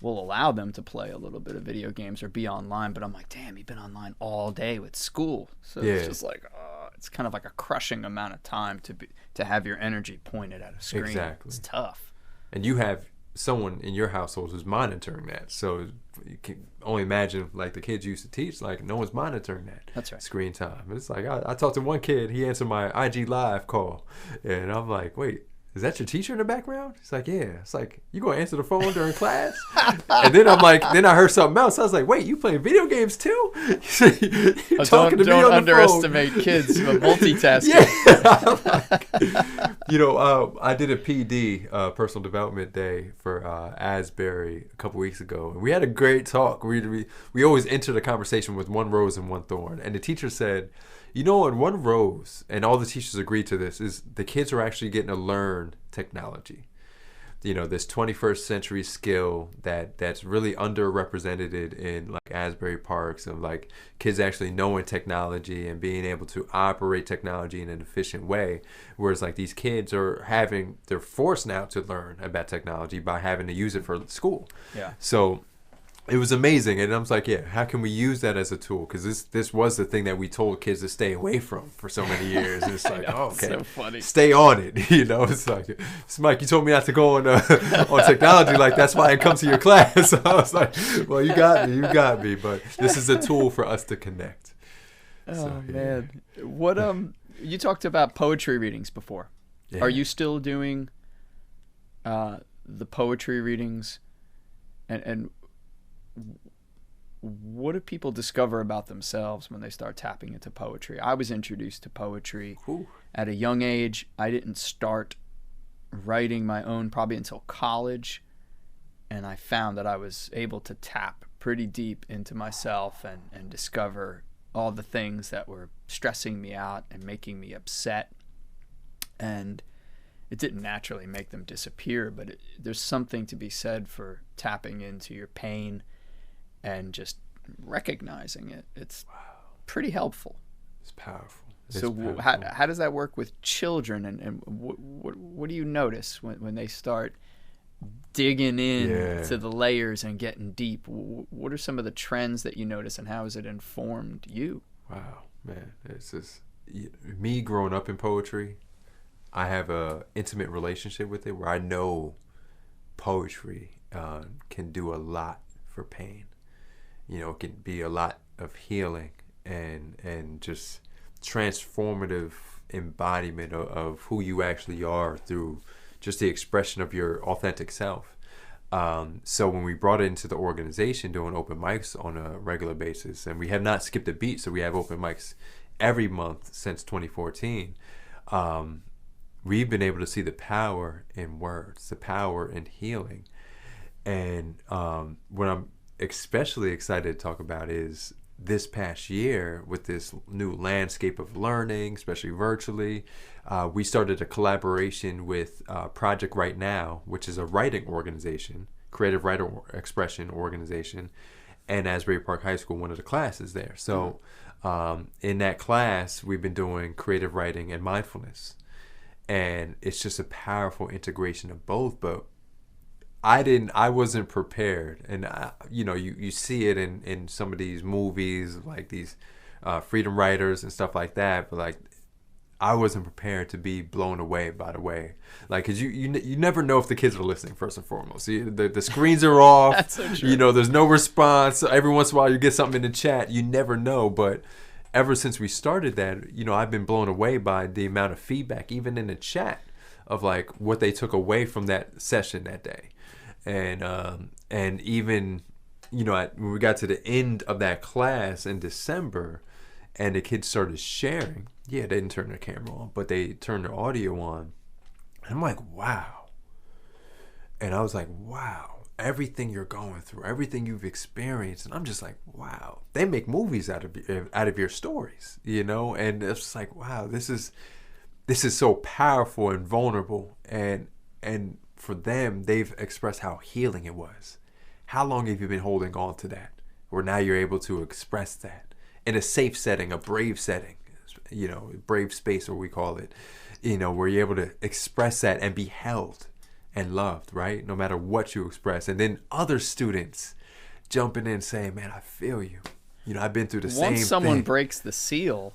we'll allow them to play a little bit of video games or be online, but I'm like, damn, you've been online all day with school. So it's just like, it's kind of like a crushing amount of time to have your energy pointed at a screen. Exactly. It's tough. And you have someone in your household who's monitoring that. So you can only imagine, like the kids used to teach, like no one's monitoring that. That's right. Screen time. It's like I talked to one kid. He answered my IG live call, and I'm like, wait. Is that your teacher in the background? He's like, yeah. It's like, you gonna answer the phone during class? And then I'm like, then I heard something else. I was like, wait, you playing video games too? You're talking to me on the underestimate phone. Kids, but multitasking. Yeah. I did a PD, personal development day for Asbury a couple weeks ago. And we had a great talk. We always enter the conversation with one rose and one thorn. And the teacher said, in one rose, and all the teachers agreed to this, is the kids are actually getting to learn technology. This 21st century skill that's really underrepresented in like Asbury Parks, of like kids actually knowing technology and being able to operate technology in an efficient way. Whereas like these kids they're forced now to learn about technology by having to use it for school. Yeah. So it was amazing, and I was like, yeah, how can we use that as a tool? Because this was the thing that we told kids to stay away from for so many years. And it's like, oh, okay, so funny. Stay on it. It's like, Mike, you told me not to go on technology. Like, that's why I come to your class. So I was like, well, you got me. But this is a tool for us to connect. Man, what you talked about poetry readings before. Yeah. Are you still doing the poetry readings, and what do people discover about themselves when they start tapping into poetry? I was introduced to poetry at a young age. I didn't start writing my own probably until college, and I found that I was able to tap pretty deep into myself and discover all the things that were stressing me out and making me upset. And it didn't naturally make them disappear, but there's something to be said for tapping into your pain and just recognizing it. It's pretty helpful. It's powerful. How does that work with children, and what do you notice when they start digging in to the layers and getting deep? What are some of the trends that you notice, and how has it informed you? Wow, man. It's just me growing up in poetry. I have a intimate relationship with it where I know poetry can do a lot for pain. It can be a lot of healing and just transformative embodiment of who you actually are through just the expression of your authentic self. So when we brought it into the organization, doing open mics on a regular basis, and we have not skipped a beat, so we have open mics every month since 2014, we've been able to see the power in words, the power in healing. And what I'm especially excited to talk about is this past year with this new landscape of learning, especially virtually. We started a collaboration with Project Right Now, which is a writing organization, creative writer expression organization, and Asbury Park High School, one of the classes there. So in that class, we've been doing creative writing and mindfulness. And it's just a powerful integration of both, but I wasn't prepared. And you see it in some of these movies, like these freedom writers and stuff like that, but like I wasn't prepared to be blown away by the way, like, cause you never know if the kids are listening, first and foremost. The screens are off. That's so true. There's no response. Every once in a while you get something in the chat, you never know. But ever since we started that, I've been blown away by the amount of feedback, even in the chat, of like what they took away from that session that day. And even, when we got to the end of that class in December and the kids started sharing, they didn't turn their camera on, but they turned their audio on. And I'm like, wow. And I was like, wow, everything you're going through, everything you've experienced. And I'm just like, wow, they make movies out of your stories, and it's just like, wow, this is so powerful and vulnerable. And for them, they've expressed how healing it was. How long have you been holding on to that? Where now you're able to express that in a safe setting, a brave setting, brave space, or we call it, where you're able to express that and be held and loved, right? No matter what you express. And then other students jumping in saying, man, I feel you. I've been through the same thing. Once someone breaks the seal,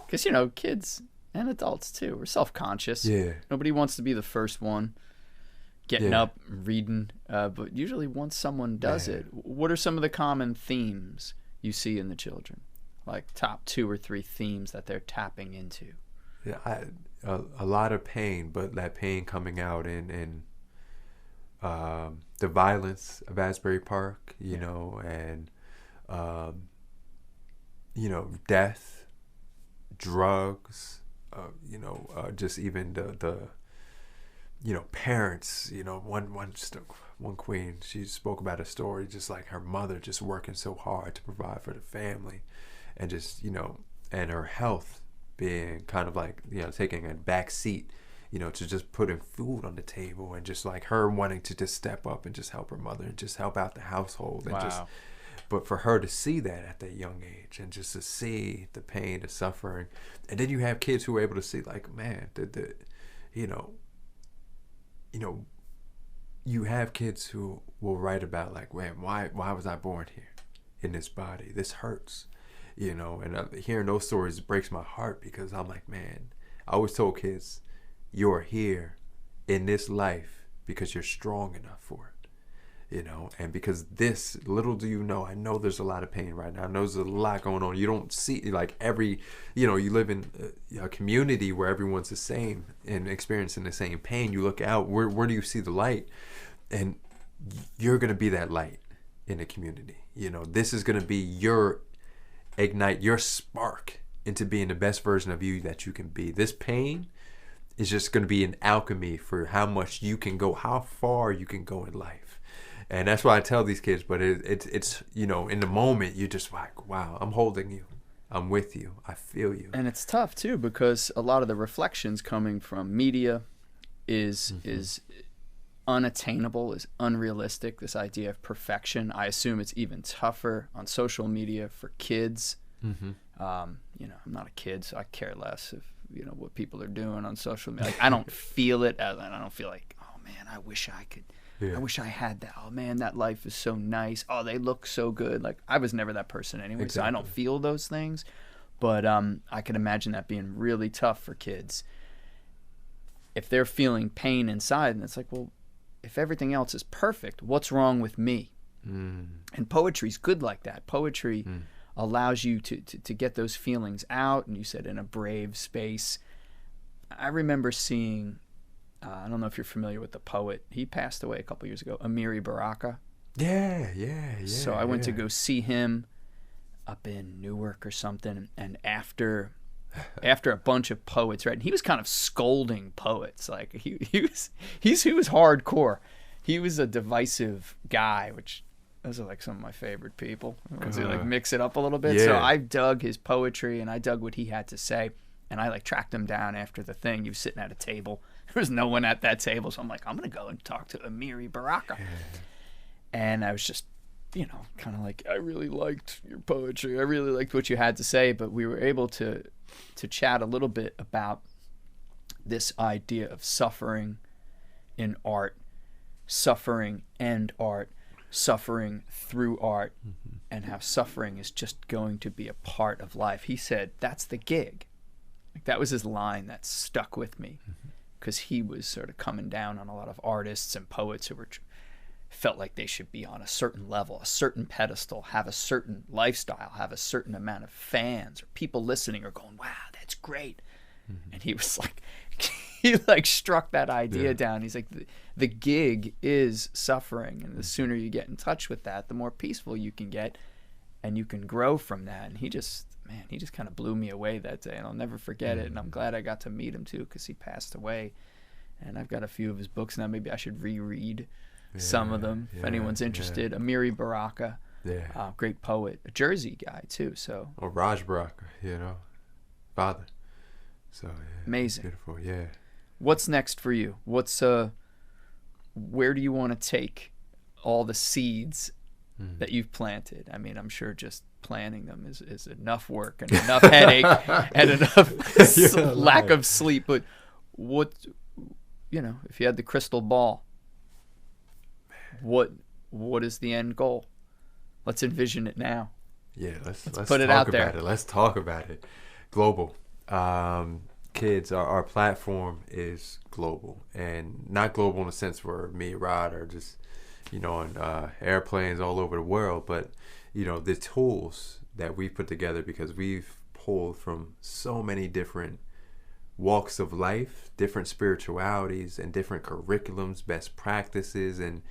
because, kids and adults too, we're self-conscious. Yeah. Nobody wants to be the first one getting up, reading. But usually once someone does it, what are some of the common themes you see in the children? Like top 2 or 3 themes that they're tapping into? Yeah, a lot of pain, but that pain coming out in the violence of Asbury Park, you know, and you know, death, drugs, you know, just even the you know, parents, you know, one queen, she spoke about a story, just like her mother just working so hard to provide for the family, and just, you know, and her health being kind of like, you know, taking a back seat, you know, to just putting food on the table, and just like her wanting to just step up and just help her mother and just help out the household. And just, but for her to see that at that young age, and just to see the pain, the suffering, and then you have kids who are able to see, like, man, you know, you have kids who will write about, like, man, why was I born here in this body? This hurts, you know. And hearing those stories breaks my heart, because I'm like, man, I always told kids, you're here in this life because you're strong enough for it, you know. And because this, little do you know, I know there's a lot of pain right now. I know there's a lot going on. You don't see, like, you know, you live in a community where everyone's the same and experiencing the same pain. You look out, where do you see the light? And you're going to be that light in the community. You know, this is going to be your ignite, your spark into being the best version of you that you can be. This pain is just going to be an alchemy for how much you can go, how far you can go in life. And that's why I tell these kids, but it's you know, in the moment, you're just like, wow, I'm holding you. I'm with you. I feel you. And it's tough, too, because a lot of the reflections coming from media is unattainable, is unrealistic. This idea of perfection. I assume it's even tougher on social media for kids. You know, I'm not a kid, so I care less if, you know, what people are doing on social media. Like, I don't feel it. I don't feel like, oh, man, I wish I could. I wish I had that. Oh, man, that life is so nice. Oh, they look so good. Like, I was never that person anyway, so I don't feel those things. But I can imagine that being really tough for kids. If they're feeling pain inside, and it's like, well, if everything else is perfect, what's wrong with me? And poetry's good like that. Poetry allows you to get those feelings out, and you said in a brave space. I remember seeing... I don't know if you're familiar with the poet. He passed away a couple years ago, Amiri Baraka. Yeah. So I went to go see him up in Newark or something, and after a bunch of poets, right? And he was kind of scolding poets. Like he was hardcore. He was a divisive guy, which those are like some of my favorite people. Because they like mix it up a little bit. Yeah. So I dug his poetry, and I dug what he had to say. And I like tracked him down after the thing. He was sitting at a table. There was no one at that table. So I'm like, I'm going to go and talk to Amiri Baraka. And I was just, you know, kind of like, I really liked your poetry. I really liked what you had to say. But we were able to chat a little bit about this idea of suffering in art, suffering and art, suffering through art, and how suffering is just going to be a part of life. He said, that's the gig. Like, that was his line that stuck with me, because he was sort of coming down on a lot of artists and poets who felt like they should be on a certain level, a certain pedestal, have a certain lifestyle, have a certain amount of fans or people listening or going, wow, that's great. And he was like, he like struck that idea down. He's like, the gig is suffering, and the sooner you get in touch with that, the more peaceful you can get, and you can grow from that. And he just kind of blew me away that day, and I'll never forget it. And I'm glad I got to meet him too, because he passed away. And I've got a few of his books now. Maybe I should reread some of them if anyone's interested. Amiri Baraka, great poet, a Jersey guy too. So Raj Baraka, you know, father. So amazing, beautiful. What's next for you? Where do you want to take all the seeds that you've planted? I mean, I'm sure just planting them is enough work and enough headache and enough lack of sleep. But what, you know, if you had the crystal ball, what is the end goal? Let's envision it now. Yeah, let's put it out there. Let's talk about it. Global. kids, our platform is global, and not global in the sense where me and Rod are just, on airplanes all over the world, but the tools that we've put together, because we've pulled from so many different walks of life, different spiritualities, and different curriculums, best practices, and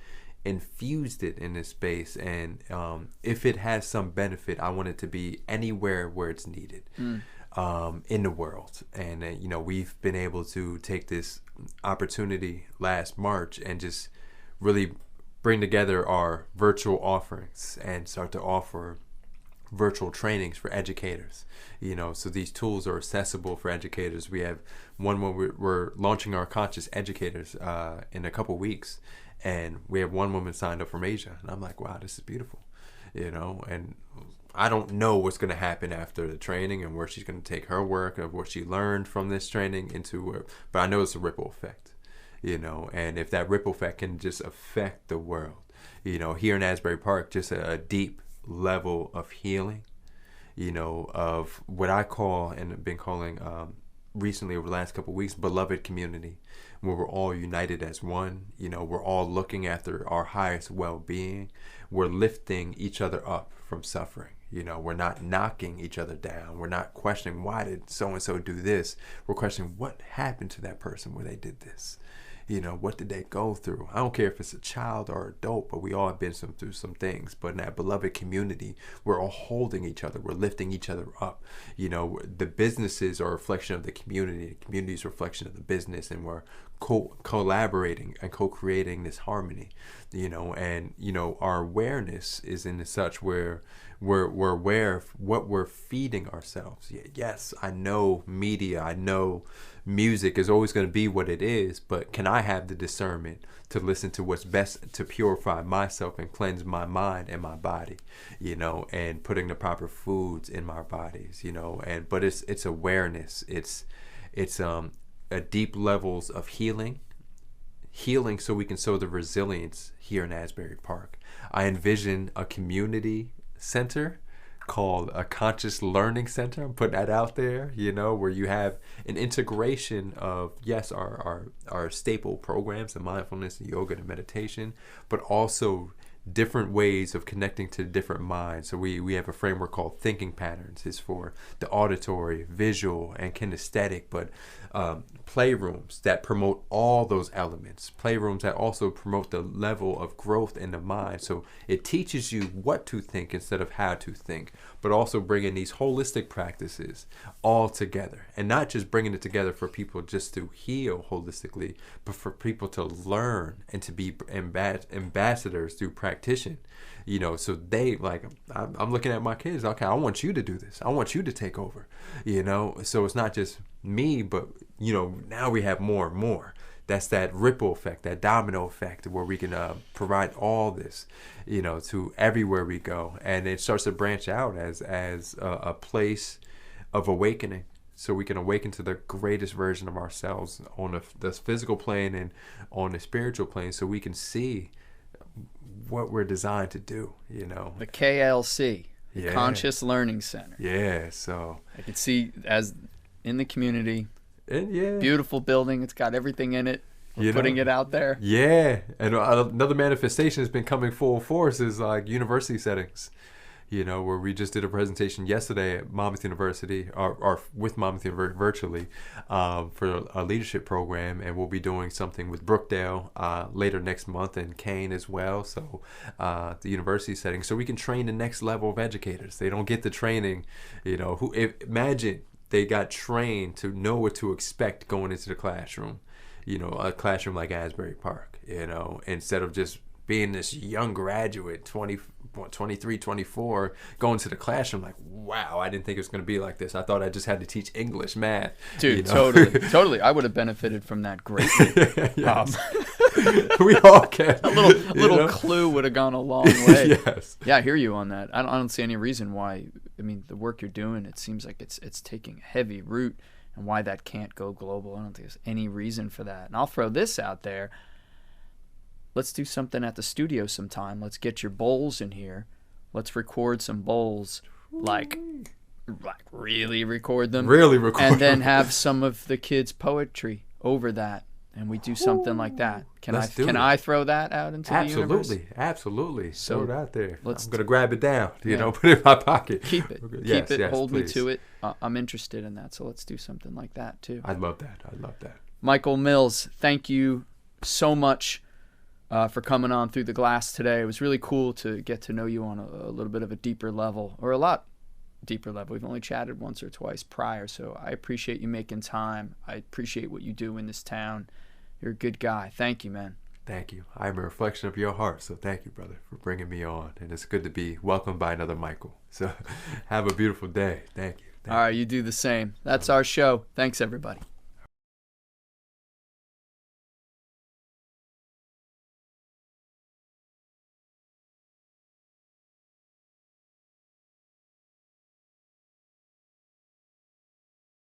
infused it in this space. And if it has some benefit, I want it to be anywhere where it's needed in the world. And we've been able to take this opportunity last March and just really bring together our virtual offerings and start to offer virtual trainings for educators. So these tools are accessible for educators. We have one where we're launching our conscious educators in a couple weeks, and we have one woman signed up from Asia, and I'm like, wow, this is beautiful. And I don't know what's going to happen after the training and where she's going to take her work of what she learned from this training into, but I know it's a ripple effect. And if that ripple effect can just affect the world, here in Asbury Park, just a deep level of healing, of what I call, and have been calling recently over the last couple of weeks, beloved community, where we're all united as one. We're all looking after our highest well-being. We're lifting each other up from suffering. We're not knocking each other down. We're not questioning, why did so-and-so do this? We're questioning, what happened to that person where they did this? What did they go through? I don't care if it's a child or adult, but we all have been through some things. But in that beloved community, we're all holding each other. We're lifting each other up. The businesses are a reflection of the community. The community is a reflection of the business, and we're collaborating and co-creating this harmony. And our awareness is in such where we're aware of what we're feeding ourselves. Yes, I know media, I know music is always going to be what it is, but can I have the discernment to listen to what's best to purify myself and cleanse my mind and my body, and putting the proper foods in my bodies, but it's awareness. It's a deep levels of healing so we can sow the resilience here in Asbury Park. I envision a community center called a conscious learning center. I'm putting that out there, where you have an integration of, yes, our staple programs of mindfulness and yoga and meditation, but also different ways of connecting to different minds. So we have a framework called thinking patterns. It's for the auditory, visual, and kinesthetic, but playrooms that promote all those elements. Playrooms that also promote the level of growth in the mind. So it teaches you what to think instead of how to think, but also bringing these holistic practices all together, and not just bringing it together for people just to heal holistically, but for people to learn and to be ambassadors through practice. So they, like, I'm looking at my kids, okay, I want you to do this, I want you to take over, so it's not just me, but now we have more and more. That's that ripple effect, that domino effect, where we can provide all this, to everywhere we go, and it starts to branch out as a place of awakening, so we can awaken to the greatest version of ourselves on the physical plane and on the spiritual plane, so we can see what we're designed to do. The KLC, the Conscious Learning Center. Yeah, so I can see as in the community. And beautiful building. It's got everything in it. We're putting it out there. Yeah, and another manifestation has been coming full force is like university settings. Where we just did a presentation yesterday at Monmouth University, or with Monmouth University virtually, for a leadership program, and we'll be doing something with Brookdale later next month, and Kane as well. So the university setting, so we can train the next level of educators. They don't get the training, imagine they got trained to know what to expect going into the classroom, a classroom like Asbury Park, instead of just being this young graduate, 23, 24, going to the classroom like, wow, I didn't think it was going to be like this. I thought I just had to teach English, math. Dude, totally. I would have benefited from that greatly. We all can. A little clue would have gone a long way. Yes. Yeah, I hear you on that. I don't see any reason why. I mean, the work you're doing, it seems like it's taking a heavy root, and why that can't go global. I don't think there's any reason for that. And I'll throw this out there. Let's do something at the studio sometime. Let's get your bowls in here. Let's record some bowls like like really record them. Really record and then them. have some of the kids' poetry over that. And we do something like that. Can I throw that out into the universe? Absolutely. So throw it out there. I'm going to grab it down, put it in my pocket. Keep it. Yes, Keep it. Hold please. me to it. I'm interested in that. So let's do something like that too. I'd love that. Mychal Mills, thank you so much for coming on Through the Glass today. It was really cool to get to know you on a little bit of a deeper level, or a lot deeper level. We've only chatted once or twice prior, so I appreciate you making time. I appreciate what you do in this town. You're a good guy. Thank you, man. Thank you. I'm a reflection of your heart, so thank you, brother, for bringing me on. And it's good to be welcomed by another Mychal. So have a beautiful day. Thank you. All right, you do the same. That's our show. Thanks, everybody.